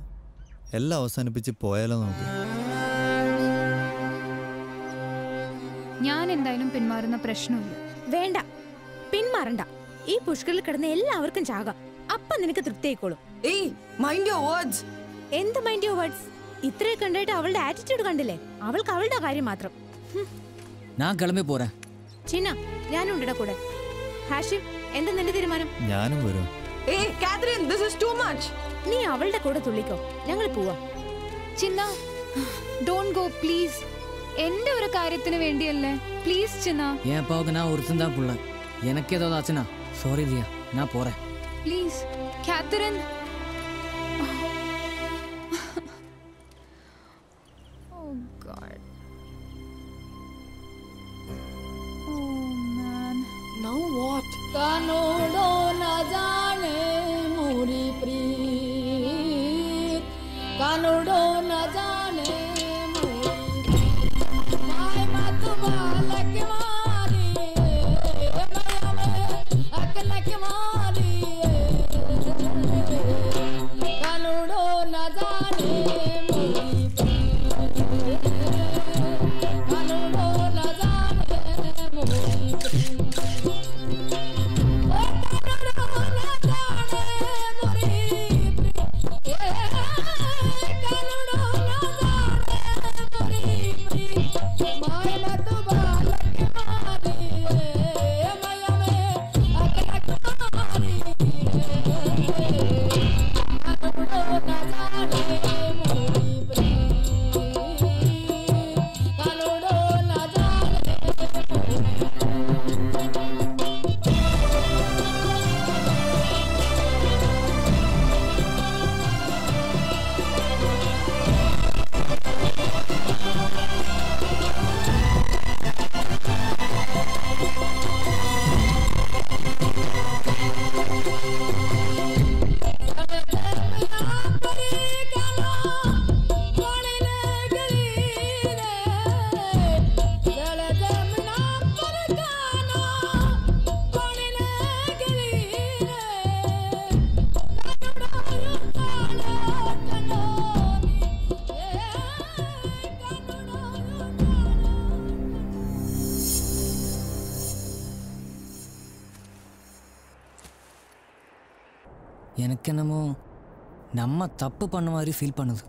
എല്ലാം അവസാനിപ്പിച്ച് പോയാലോ നമുക്ക്? ഞാൻ എന്തായാലും പിന്മാറുന്ന പ്രശ്നമില്ല. വേണ്ട, പിന്മാറണ്ട. ഈ പുഷ്കറിൽ കിടന്ന് എല്ലാവർക്കും ചാകാം. അപ്പൊ നിനക്ക് തൃപ്തിയായിക്കോളും. Hey, mind your words. എന്ത് മൈൻഡ് യുവർ വേർഡ്സ്? ഇത്രയൊക്കെ ഉണ്ടായിട്ട് അവളുടെ ആറ്റിറ്റ്യൂഡ് കണ്ടില്ലേ? അവൾക്ക് അവളുടെ കാര്യം മാത്രം. ഞാൻ കിളമ്പി പോരാ. ചിന്ന, ഞാനും ഉണ്ടിടെ കൂടെ. ഹാഷിം, എന്താ നിന്റെ തീരുമാനം? ഞാനും വരും. നീ അവളുടെ കൂടെ തുള്ളിക്കോ, ഞങ്ങൾ പോവാ. ചിന്ന, ഡോണ്ട് ഗോ പ്ലീസ്. എന്റെ ഒരു കാര്യത്തിന് വേണ്ടിയല്ലേ, പ്ലീസ് ചിന്ന. என் அப்பாவுக்கு நான் ஒருத்தன் தான் புள்ள. எனக்கு ஏதாவது ஆச்சுனா சாரி தியா, நான் போறேன். Please Catherine. Oh God. Oh man. Now what? कानोड़ो न जाने मोरी प्रीत, कानोड़ो न जाने मोरी प्रीत, माय मत बालक मारी, माया में अकलक मारी, कानोड़ो न जाने मोरी प्रीत, कानोड़ो न जाने मोरी प्रीत. எனக்கு என்னமோ நம்ம தப்பு பண்ண மாதிரி ஃபீல் பண்ணுது.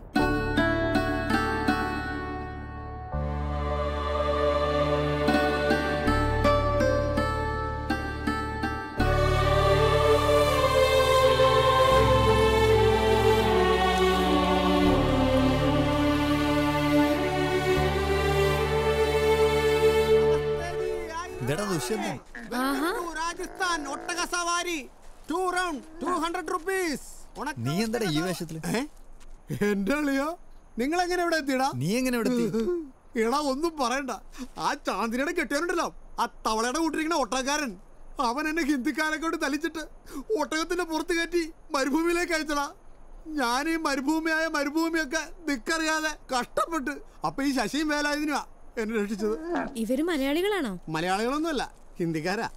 രാജസ്ഥാൻ ഒട്ടക സവാരി 2 round 200 rupees. നീ എന്താ ഈ വേഷത്തില്? എന്റെ അളിയോ, നിങ്ങൾ എങ്ങനെ ഇവിടെ എത്തിയടാ? നീ എങ്ങനെ ഇവിടെ എത്തി? എടാ ഒന്നും പറയണ്ട, ആ ചാന്ദിനിയുടെ കെട്ടിയവരുണ്ടല്ലോ, ആ തവളയുടെ കൂട്ടിരിക്കുന്ന ഒട്ടകക്കാരൻ, അവൻ എന്നെ ഹിന്ദിക്കാരെ കൊണ്ട് തലിച്ചിട്ട് ഒട്ടകത്തിന്റെ പുറത്ത് കയറ്റി മരുഭൂമിയിലേക്ക് അയച്ചടാ. ഞാൻ ഈ മരുഭൂമിയൊക്കെ ദിക്കറിയാതെ കഷ്ടപ്പെട്ട് അപ്പൊ ഈ ശശിയും വേലായുധനുമാ എന്നെ രക്ഷിച്ചത്. ഇവര് മലയാളികളാണോ? മലയാളികളൊന്നുമല്ല, ഹിന്ദിക്കാരാ.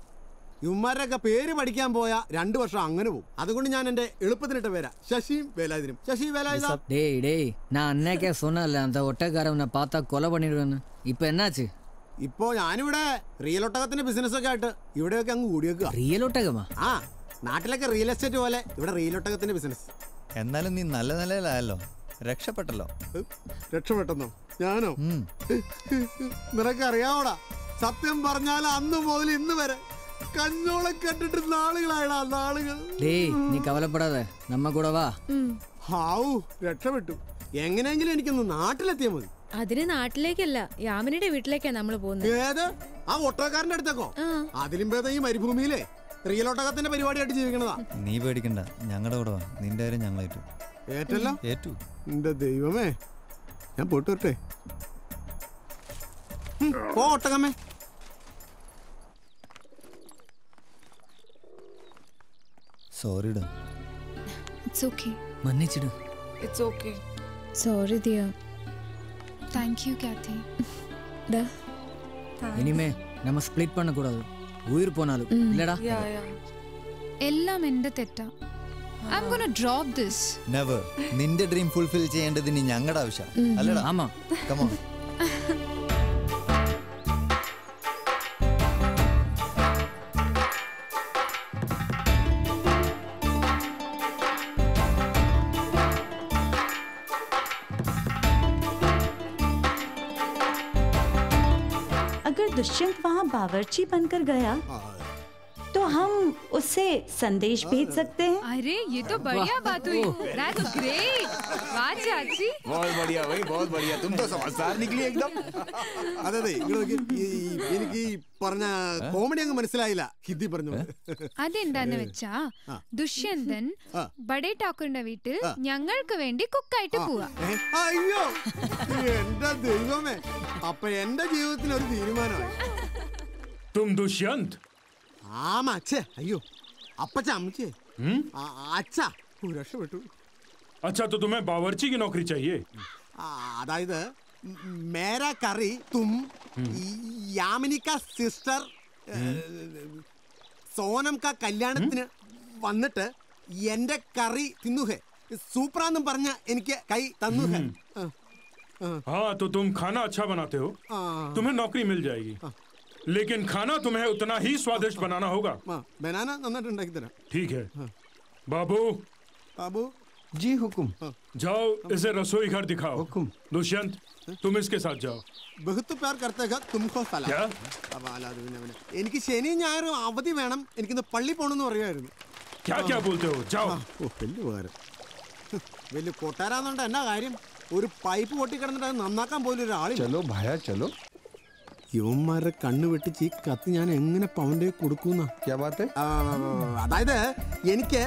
ഇവന്മാരുടെയൊക്കെ പേര് പഠിക്കാൻ പോയ 2 വർഷം അങ്ങനെ പോകും. അതുകൊണ്ട് ഞാൻ എന്റെ എളുപ്പത്തിനിട്ട പേരാ ശശിയും വേലായുധനും. ശശി വേലായുധ. டேய் நான் அன்னைக்கே சொன்னல அந்த ஒட்டக்காரவனை பார்த்தா கொலை பண்ணிடுவேன்னு. இப்போ என்னாச்சு? ഇപ്പോ ഞാനിവിടെ റിയൽ ഒട്ടകത്തിന്റെ ബിസിനസ് ഒക്കെ ആയിട്ട് ഇവിടെയൊക്കെ അങ്ങ് കൂടിയേക്കുക. റിയൽ ഒട്ടകമാ? ആ, നാട്ടിലൊക്കെ റിയൽ എസ്റ്റേറ്റ് പോലെ ഇവിടെ റിയൽ ഒട്ടകത്തിന്റെ ബിസിനസ്. എന്നാലും നീ നല്ല നിലയിലായല്ലോ, രക്ഷപ്പെട്ടല്ലോ. രക്ഷപ്പെട്ടെന്നോ? ഞാനോ? നിനക്കറിയാവോടാ, സത്യം പറഞ്ഞാൽ അന്ന് മുതൽ ഇന്ന് വരെ കഞ്ഞോളെ കണ്ടിട്ട് നാളുകളായടാ, നാളുകൾ. നീ കവലപ്പെടാതെ നമ്മ കൂടെ വാ. ഹാവൂ, രക്ഷപ്പെട്ടു. എങ്ങനെയെങ്കിലും എനിക്കൊന്ന് നാട്ടിലെത്തിയാ മതി. അതിന് നാട്ടിലേക്കല്ല, യാമിനിയുടെ വീട്ടിലേക്കാ നമ്മൾ പോകുന്നത്. ഏത്? ആ ഒട്ടകക്കാരന്റെ അടുത്തേക്കോ? അതിലും ഭേദം ഈ മരുഭൂമിയിലെ റിയൽ ഒട്ടകത്തിന്റെ പരിപാടിയായിട്ട് ജീവിക്കണതാ. നീ പേടിക്കണ്ട, ഞങ്ങളുടെ കൂടെ വാ. നിന്റെ കാര്യം ഞങ്ങളേറ്റു. ഏറ്റല്ലോ? ഏറ്റു. എന്റെ ദൈവമേ, ഞാൻ പോയിട്ട് വരട്ടെ. പോ ഒട്ടകമ്മേ. സോറിടാ. It's okay. മன்னிச்சிடு. It's okay. Sorry dear. Thank you, Kathy. Da. இனிமே நம்ம ஸ்ப்ளிட் பண்ண கூடாது. உயிர் போனாலும் இல்லடா. എല്ലാം എന്റെ തെറ്റാ. I'm gonna drop this. Never. നിന്റെ ഡ്രീം ഫുൾഫിൽ ചെയ്യേണ്ടത് ഇനി ഞങ്ങളുടെ ആവശ്യം അല്ലടാ. ആമാ. Come on. अगर दुष्यंत वहाँ बावर्ची बनकर गया तो हम उससे संदेश भेज सकते हैं। अरे ये तो बढ़िया बात हुई। That's great. वाह चाची। बहुत बढ़िया भाई, बहुत बढ़िया। तुम तो समझदार निकली एकदम। അതെ എനിക്ക് പറഞ്ഞ കോമഡി അങ്ങ് മനസ്സിലായില്ല, ഹിന്ദി പറഞ്ഞു. അതെന്താന്ന് വെച്ചാ ദുഷ്യന്തൻ ബഡേ ഠാക്കൂറിന്റെ വീട്ടിൽ ഞങ്ങൾക്ക് വേണ്ടി കുക്കായിട്ട് പോവാ. അയ്യോ എന്റെ ദൈവമേ, അപ്പൊ എന്റെ ജീവിതത്തിന് ഒരു തീരുമാനമായി. तुम दुष्यंत? ആമാ അച്ഛേ, അയ്യോ അപ്പച്ച അമ്മച്ചേ, അച്ഛാ രക്ഷപ്പെട്ടു. अच्छा तो तुम्हें बावर्ची की नौकरी चाहिए? അതായത് മേരാ കറി തും യാമിനി കാ സിസ്റ്റർ സോനം കാ കല്യാണത്തിന് വന്നിട്ട് എന്റെ കറി തിന്നുഹേ സൂപ്പറാന്നും പറഞ്ഞ എനിക്ക് കൈ തന്നുഹേ. हाँ तो तुम खाना अच्छा बनाते हो, तुम्हें नौकरी मिल जाएगी, लेकिन खाना तुम्हें उतना ही स्वादिष्ट बनाना होगा. बनाना നന്നായിട്ടുണ്ടാക്കി തരാം. ठीक है बाबू. बाबू जी हुकुम. जाओ इसे रसोई घर दिखाओ. हुकुम. दुष्यंत तुम इसके साथ जाओ. बहुत प्यार करते हैं तुमको सलाम. क्या? എനിക്ക് ശനി ഞായറും അവധി വേണം, എനിക്കിന്ന് പള്ളി പോണെന്ന് പറയുമായിരുന്നു. क्या क्या बोलते हो? जाओ. വലിയ ഉപകാരം. വലിയ കൊട്ടാരാന്നുണ്ട് എന്നാ കാര്യം, ഒരു പൈപ്പ് പൊട്ടി കിടന്നിട്ട് അത് നന്നാക്കാൻ പോലും ഒരാളില്ല. चलो भाया चलो. യുവന്മാരുടെ കണ്ണ് വെട്ടിച്ച് ഈ കത്ത് ഞാൻ എങ്ങനെ പവന്റെ കൊടുക്കുന്ന? അതായത് എനിക്ക്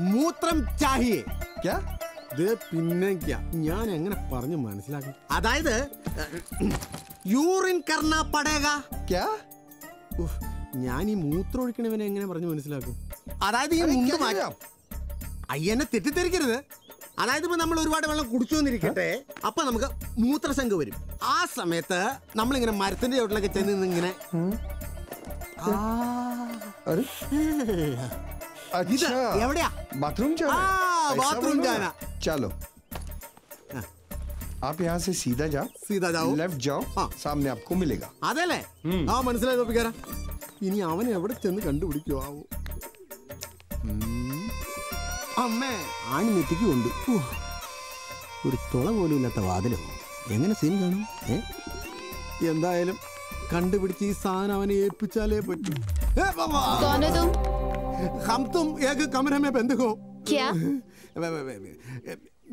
മൂത്രം ചാഹിയേ. പിന്നെ ഞാൻ എങ്ങനെ പറഞ്ഞു മനസ്സിലാക്കി? അതായത് യൂറിൻ കർണ പടേഗ. ഞാൻ ഈ മൂത്രം ഒഴിക്കണവനെ എങ്ങനെ പറഞ്ഞു മനസ്സിലാക്കും? അതായത് ഈ മുണ്ട് മാറ്റാം. അയ്യനെ തെറ്റിദ്ധരിക്കരുത്. അതായത് ഇപ്പൊ നമ്മൾ ഒരുപാട് വെള്ളം കുടിച്ചു വന്നിരിക്കട്ടെ, അപ്പൊ നമുക്ക് മൂത്രശങ്ക വരും. ആ സമയത്ത് നമ്മളിങ്ങനെ മരത്തിന്റെ ചോട്ടിലൊക്കെ ചെന്ന് ഇങ്ങനെ എവിടെയാ बाथरूम जाना? बाथरूम जाना. चलो आप यहाँ से सीधा जाओ, लेफ्ट जाओ, सामने आपको मिलेगा. അതല്ലേ? ആ മനസ്സിലായി തോപ്പിക്കാരാ. ഇനി അവൻ എവിടെ ചെന്ന് കണ്ടുപിടിക്കുവോ ആവോ. അമ്മേ ആണി നെറ്റിക്ക് കൊണ്ട് ഒരു തുള പോലും ഇല്ലാത്ത വാതിലോ, എങ്ങനെ സീൻ കാണും? എന്തായാലും കണ്ടുപിടിച്ച് ഈ സാധനം അവനെ ഏൽപ്പിച്ചാലേ പറ്റൂ. हम तुम एक कमरे में बंद हो. क्या?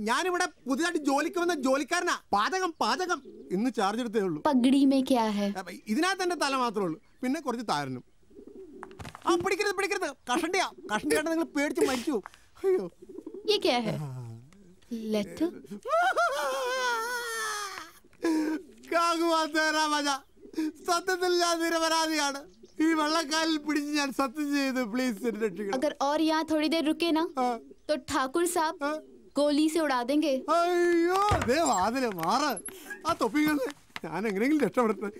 ഞാനിവിടെ പുതിയതായിട്ട് ജോലിക്ക് വന്ന ജോലിക്കാരനാ. പാചകം പാചകം ഇന്ന് ചാർജ് എടുത്തേ ഉള്ളൂ. പഗടി മേ ക്യാ ഹൈ? ഇതിനകത്ത് എന്റെ തല മാത്രമേ ഉള്ളൂ, പിന്നെ കുറച്ച് താരനും. ആ പിടിക്കരുത് പിടിക്കരുത്, കഷണ്ടിയാ കഷണ്ടിയായിട്ട് നിങ്ങൾ പേടിച്ച് മരിച്ചു. അയ്യോ ये क्या है? लेटर? സത്യത്തിൽ ഞാൻ നിരപരാധിയാണ്. ഈ വെള്ളക്കാലിൽ പിടിച്ച് ഞാൻ സത്യം ചെയ്ത് പ്ലീസ് രക്ഷിക്കണം. अगर और यहाँ थोड़ी देर रुके ना तो ठाकुर साहब गोली से उड़ा देंगे. അയ്യോ ദേ വാതില് മാറ്. ആ തൊപ്പികളെ ഞാൻ എങ്ങനെയെങ്കിലും രക്ഷപ്പെടട്ടെ.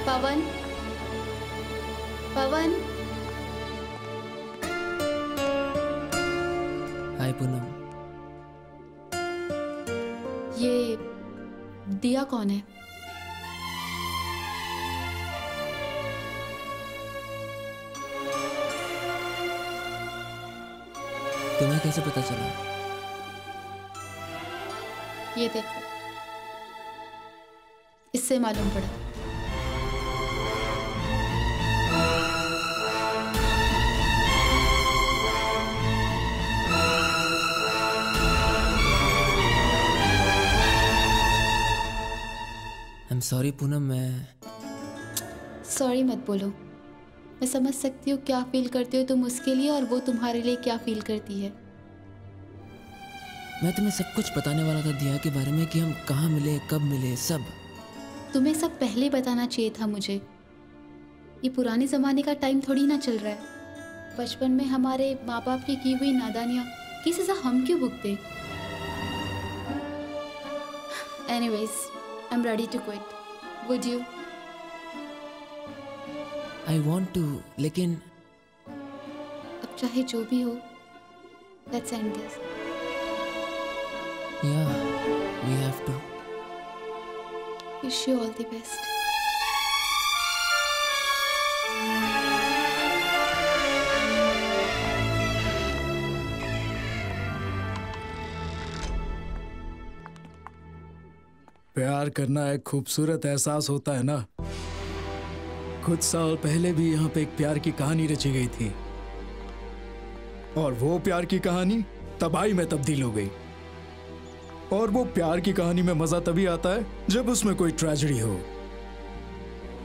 पवन, पवन. हाय पूनम. ये दिया कौन है? तुम्हें कैसे पता चला? ये देखो, इससे मालूम पड़ा. I'm sorry पूनम, मैं सॉरी मत बोलो. मैं समझ सकती हूँ क्या फील करते हो तुम उसके लिए और वो तुम्हारे लिए क्या फील करती है. मैं तुम्हें सब कुछ बताने वाला था दिया के बारे में, कि हम कहाँ मिले, कब मिले, सब. तुम्हें सब पहले बताना चाहिए था मुझे. ये पुराने ज़माने का टाइम थोड़ी ना चल रहा है. बचपन में हमारे माँ बाप की हुई नादानियाँ की सज़ा हम क्यों भुगते? Anyways, I'm ready to quit. Would you? I want to, लेकिन चाहे जो भी हो, let's end this. Yeah, we have to. Wish you all the best. प्यार करना एक खूबसूरत एहसास होता है ना। कुछ साल पहले भी यहाँ पे एक प्यार की कहानी रची गई थी, और वो प्यार की कहानी तबाही में तब्दील हो गई। और वो प्यार की कहानी में मजा तभी आता है जब उसमें कोई ट्रेजेडी हो,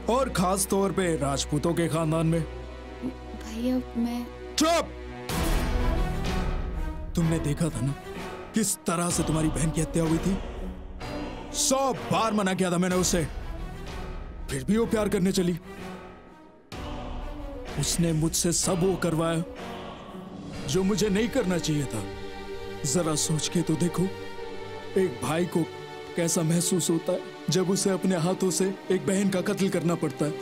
और खास तौर पे राजपूतों के खानदान में। भैया मैं चुप! तुमने देखा था ना किस तरह से तुम्हारी बहन की हत्या हुई थी। 100 बार मना किया था मैंने उसे, फिर भी वो प्यार करने चली। उसने मुझसे सब वो करवाया जो मुझे नहीं करना चाहिए था। जरा सोच के तो देखो, एक भाई को कैसा महसूस होता है जब उसे अपने हाथों से एक बहन का कत्ल करना पड़ता है।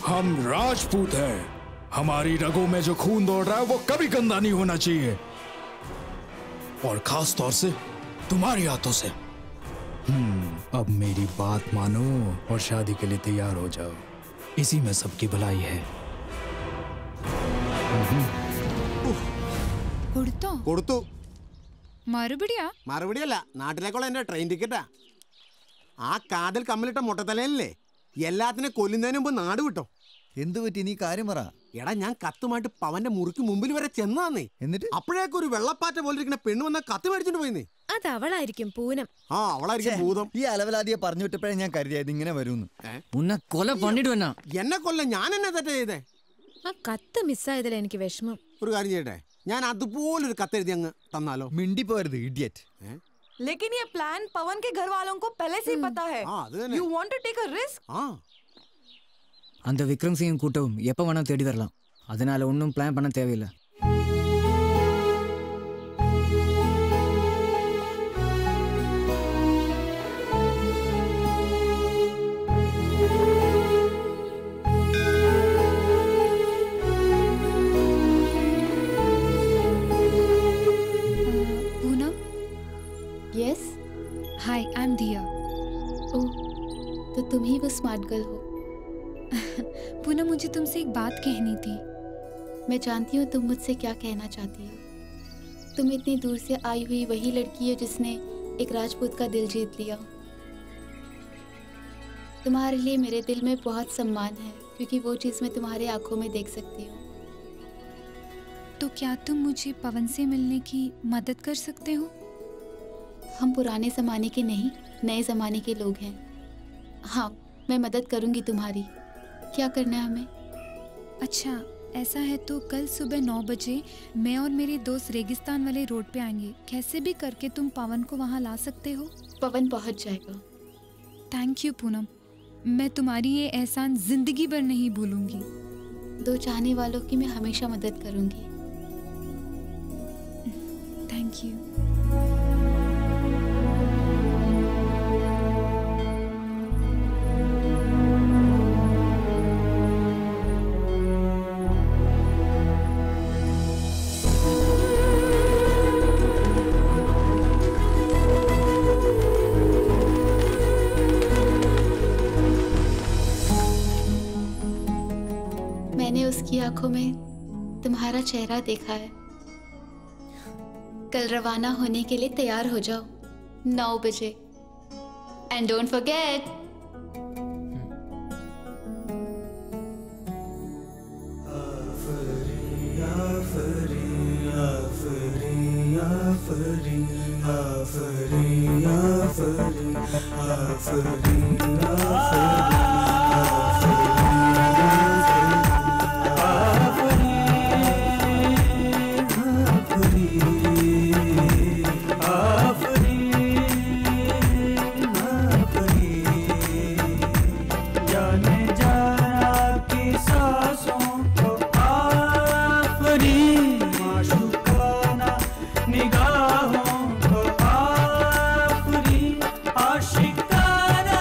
हम राजपूत हैं, हमारी रगों में जो खून दौड़ रहा है वो कभी गंदा नहीं होना चाहिए, और खास तौर से तुम्हारे हाथों से। अब मेरी बात मानो और शादी के लिए तैयार हो जाओ, इसी में सबकी भलाई है। കൊടുത്തു. മറുപടിയല്ല, നാട്ടിലേക്കുള്ള എന്റെ ട്രെയിൻ ടിക്കറ്റാ. ആ കാതിൽ കമ്മലിട്ട മുട്ടത്തലയല്ലേ എല്ലാത്തിനെ കൊല്ലുന്നതിന് മുമ്പ് നാട് വിട്ടോ. എന്തു പറ്റി? നീ കാര്യം പറ. എടാ ഞാൻ കത്തുമായിട്ട് പവന്റെ മുറിക്ക് മുമ്പിൽ വരെ ചെന്നാന്നേ. എന്നിട്ട് അപ്പോഴേക്കും ഒരു വെള്ളപ്പാറ്റ പോലെ ഇരിക്കുന്ന പെണ്ണ് വന്ന കത്ത് മേടിച്ചോണ്ട് പോയിന്നേ. അത് അവളായിരിക്കും, പൂനം. ആ അവളായിരിക്കും ഭൂതം. ഈ അലവലാദിയെ പറഞ്ഞു വിട്ടപ്പോഴേ ഞാൻ കരുതിയത് ഇങ്ങനെ വരുമെന്ന്. എന്നെ കൊല്ല ഞാൻ എന്നെ തെറ്റ ചെയ്തേ. ആ കത്ത് മിസ്സായതിൽ എനിക്ക് വിഷമം. ഒരു കാര്യം ചെയ്യട്ടെ, ഞാൻ അതുപോലൊരു കത്തെഴുതി അങ്ങ് തന്നാലോ? മിണ്ടി പോരുത് ഇഡിയറ്റ്. लेकिन ये प्लान पवन के घर वालों को पहले से ही पता है. You want to take a risk? அந்த விக்ரம் சிங் கூட்டவும் எப்போ வேணா தேடி வரலாம். அதனால ஒன்றும் பிளான் பண்ண தேவையில்லை. Poonam? Yes? Hi, I'm Diya. ओह, तो तुम ही वो स्मार्ट गर्ल हो. पूनम, मुझे तुमसे एक बात कहनी थी. मैं जानती हूँ तुम मुझसे क्या कहना चाहती हो. तुम इतनी दूर से आई हुई वही लड़की हो जिसने एक राजपूत का दिल जीत लिया. तुम्हारे लिए मेरे दिल में बहुत सम्मान है, क्योंकि वो चीज़ मैं तुम्हारे आंखों में देख सकती हूँ. तो क्या तुम मुझे पवन से मिलने की मदद कर सकते हो? हम पुराने ज़माने के नहीं, नए ज़माने के लोग हैं. हाँ, मैं मदद करूँगी तुम्हारी. क्या करना है हमें? अच्छा, ऐसा है तो कल सुबह 9 बजे मैं और मेरे दोस्त रेगिस्तान वाले रोड पे आएंगे. कैसे भी करके तुम पवन को वहाँ ला सकते हो? पवन पहुँच जाएगा. थैंक यू पूनम, मैं तुम्हारी ये एहसान जिंदगी भर नहीं भूलूंगी. दो चाहने वालों की मैं हमेशा मदद करूँगी. Thank you. मैंने उसकी आंखों में तुम्हारा चेहरा देखा है. कल रवाना होने के लिए तैयार हो जाओ 9 बजे. And don't forget. निगाहों को आफरी आशिकाना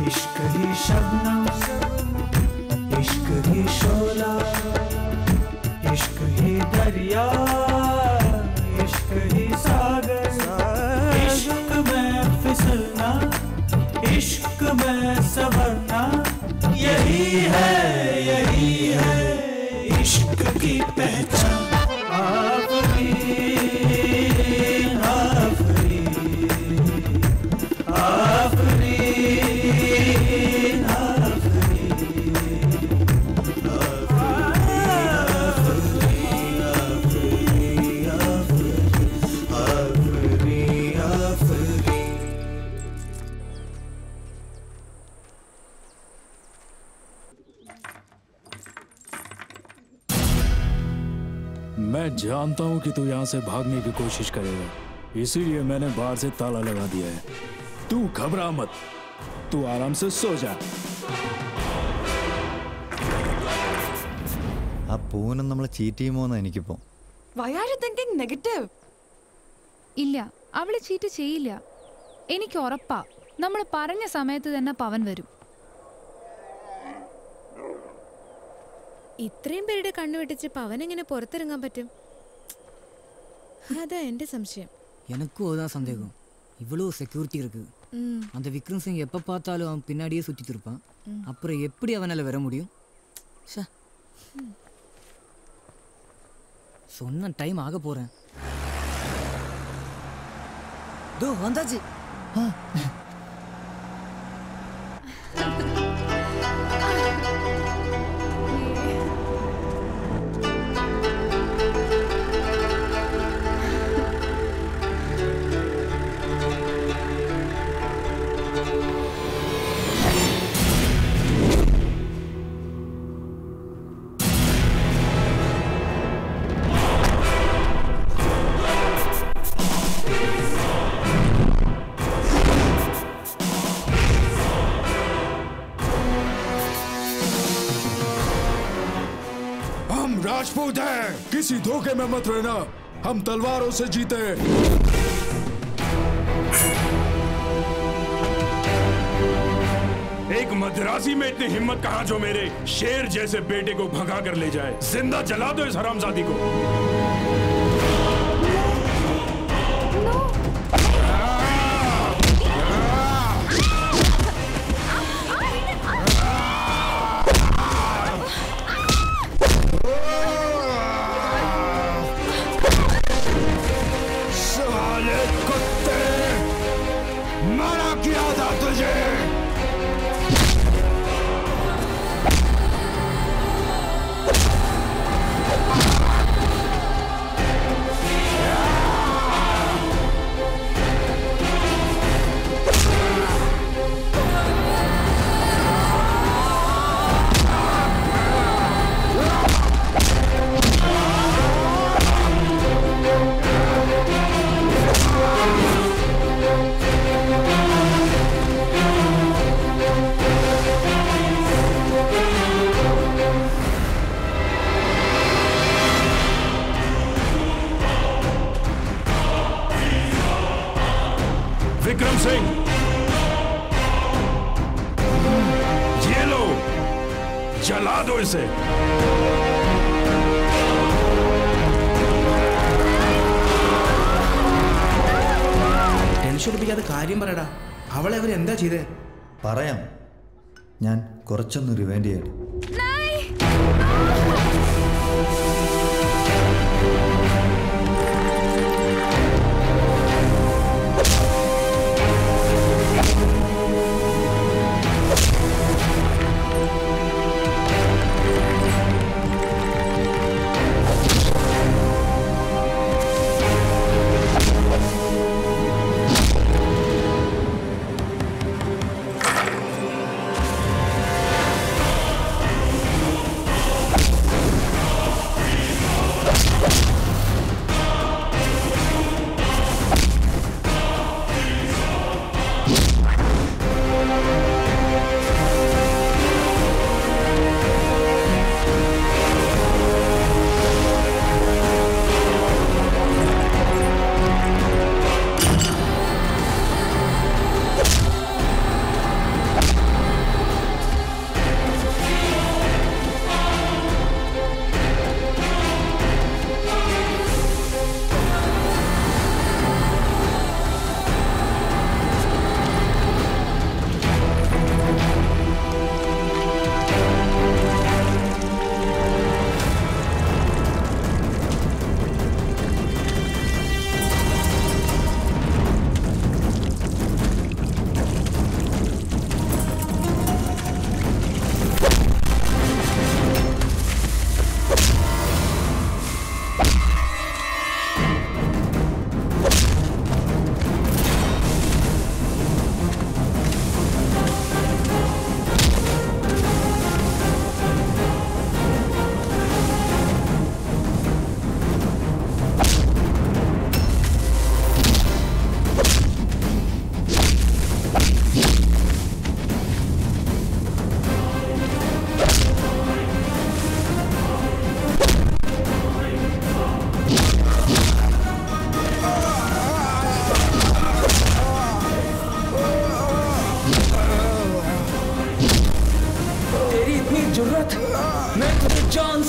इश्क ही शबनम, इश्क ही शोला, इश्क ही दरिया, इश्क ही सागर, इश्क में फिसलना, इश्क में संवरना, यही है इश्क की पहचान। आफरीन आफरीन आफरीन मैं जानता हूँ कि तू यहाँ से भागने की कोशिश करेगा, इसीलिए मैंने बाहर से ताला लगा दिया है। तू घबरा मत, तू आराम से सो जा। ആ പൂനം നമ്മളെ ചീറ്റ് ചെയ്യുമോന്ന് എനിക്കിപ്പോ. Why are you thinking negative? ഇല്ല, അവള് ചീറ്റ് ചെയ്യില്ല. എനിക്ക് ഉറപ്പാ, നമ്മൾ പറഞ്ഞ സമയത്ത് തന്നെ പവൻ വരും. ഇത്രയും പേരുടെ കണ്ണുവെട്ടിച്ച് പവൻ എങ്ങനെ പുറത്തിറങ്ങാൻ പറ്റും? அதான் எந்த சம்சயம். எனக்கும் அதான் சந்தேகம். இவ்வளோ செக்யூரிட்டி இருக்கு. அந்த விக்ரம் சிங் எப்போ பார்த்தாலும் அவன் பின்னாடியே சுற்றிட்டு இருப்பான். அப்புறம் எப்படி அவனால் வர முடியும்? சொன்ன டைம் ஆக போகிறேன். தோ வந்தாச்சு. राजपूत है, किसी धोखे में मत रहना। हम तलवारों से जीते। एक मद्रासी में इतनी हिम्मत कहां जो मेरे शेर जैसे बेटे को भगा कर ले जाए। जिंदा जला दो इस हरामजादी को। विक्रम सिंह, ये लो, जला दो इसे। ടെൻഷൻ എടുപ്പിക്കാതെ കാര്യം പറയടാ. അവളെ അവരെന്താ ചെയ്തേ? പറയാം, ഞാൻ കുറച്ചൊന്ന് റിവൈൻഡ് ചെയ്യട്ടെ.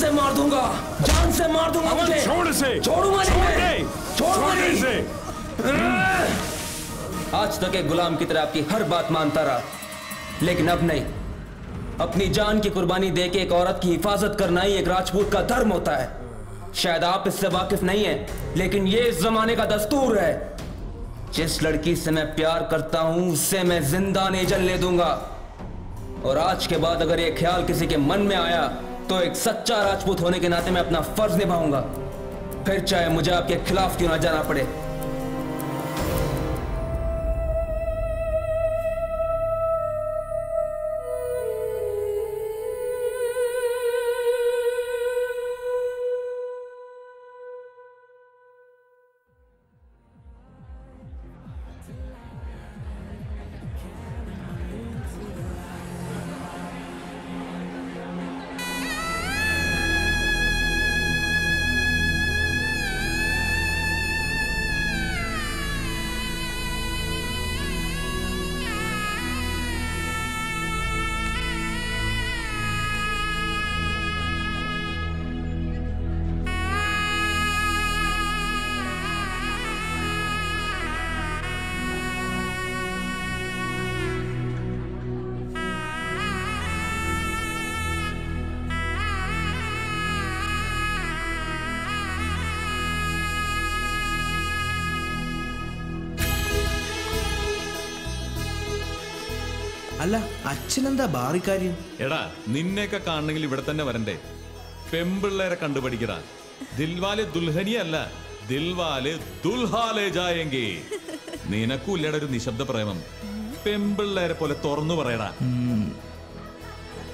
से मार दूंगा, जान से मार दूंगा मुझे। छोड़ इसे। छोड़ूंगा नहीं मैं। छोड़ूंगा नहीं इसे। आज तक एक गुलाम की तरह आपकी हर बात मानता रहा, लेकिन अब नहीं। अपनी जान की कुर्बानी देके एक औरत की हिफाजत करना ही एक राजपूत का धर्म होता है। शायद आप इससे वाकिफ नहीं हैं, लेकिन ये इस जमाने का दस्तूर है। जिस लड़की से मैं प्यार करता हूं उससे मैं जिंदा नहीं जलने दूंगा। और आज के बाद अगर ये ख्याल किसी के मन में आया तो एक सच्चा राजपूत होने के नाते मैं अपना फर्ज निभाऊंगा, फिर चाहे मुझे आपके खिलाफ क्यों ना जाना पड़े। അല്ല അച്ഛനെന്താ ബാറിക്കാര്യം? എടാ നിന്നെയൊക്കെ കാണണമെങ്കിൽ ഇവിടെ തന്നെ വരണ്ടേ? പെമ്പിള്ളേരെ കണ്ടുപഠിക്കടാ. ദിൽവാലെ ദുൽഹനിയല്ല, ദിൽവാലെ ദുൽഹാലെ ജായെങ്കി. നിനക്കൂല്ലട ഒരു നിശബ്ദ പ്രേമം. പെമ്പിള്ളേരെ പോലെ തുറന്നു പറയടാ.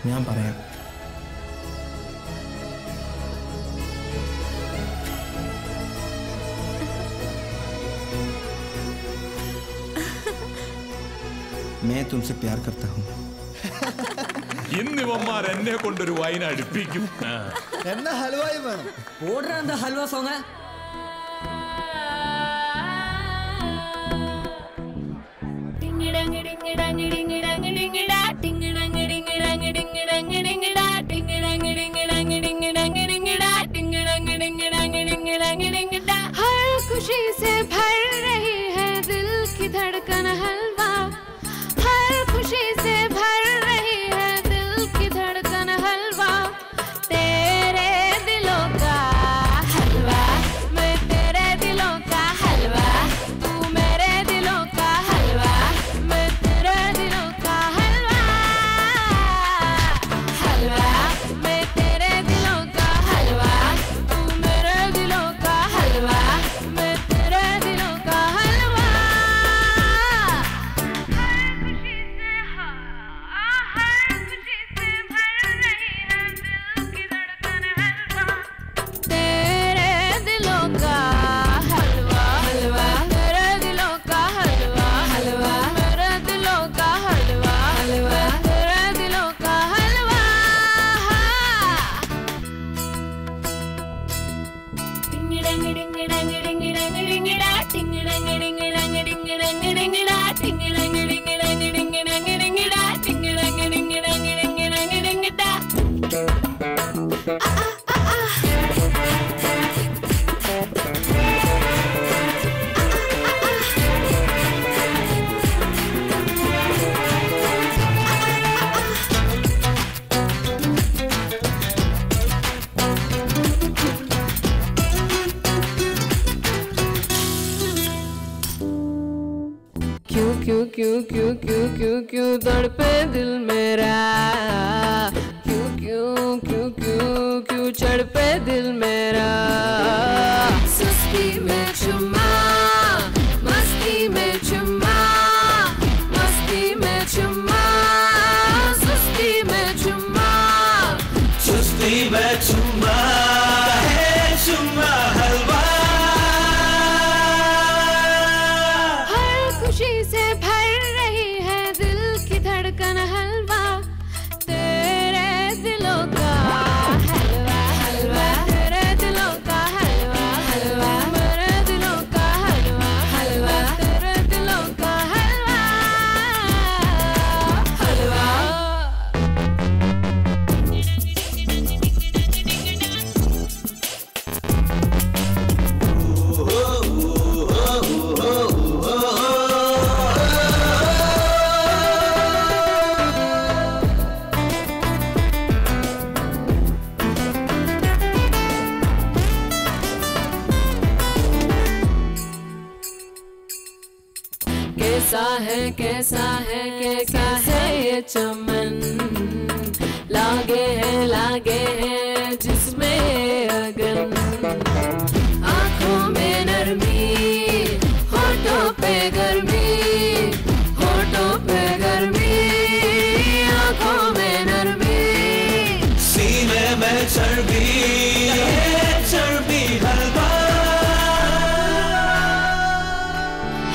ഞാൻ പറയാം. मैं तुमसे प्यार करता हूँ. ഇന്നിവന്മാർ എന്നെ കൊണ്ടൊരു വൈൻ അടുപ്പിക്കും. എന്നാ ഹൽവായി വേണം. ഓർഡർ എന്താ ഹൽവ സോങ്? हर खुशी से भर रही है दिल की धड़कन हलवा, हर खुशी से भर रही है दिल की धड़कन हलवा, तेरे दिलों का हलवा, मैं तेरे दिलों का हलवा, तू मेरे दिलों का हलवा, मैं तेरे दिलों का हलवा, हलवा, मैं तेरे दिलों का हलवा, तू मेरे दिलों का हलवा, मैं तेरे दिलों का हलवा। तेरे दिलों का हलवा, हलवा, तेरे दिलों का हलवा, हलवा, मेरे दिलों का हलवा, हलवा, तेरे दिलों का हलवा। टिंगडंग डिंग डंग डिंग डंग डिंगडा, टिंगडंग डिंग डंग डिंग डंग डिंगडा, टिंगडंग डिंग डंग डिंग डंग डिंगडा, टिंगडंग डिंग डंग डिंग डंग डिंगडा। क्यों क्यों क्यों क्यों क्यों क्यों क्यों तड़पे दिल मेरा, क्यों क्यों क्यों क्यों क्यों चढ़पे दिल मेरा। सुस्ती में चुम्मा, मस्ती में चुम्मा, मस्ती में चुम्मा, सुस्ती में चुम्मा, चुस्ती में चुम्मा है चुम्मा हलवा। हर खुशी से भर रही है दिल की धड़कन हलवा, तेरे दिलों का हलवा, हलवा, तेरे दिलों का हलवा, हलवा, मेरे दिलों का हलवा, कैसा है कैसा है कैसा ये चमन, लागे है जिसमें अगन, आंखों में नरमी, होठों पे गर्मी, होठों पे गर्मी, आंखों में नरमी, सीने में चर्बी चर्बी हलवा,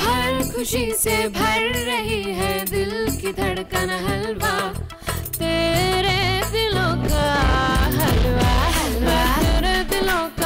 हर खुशी से भर रही है दिल की धड़कन हलवा, तेरे दिलों का हलवा हलवा, तेरे दिलों का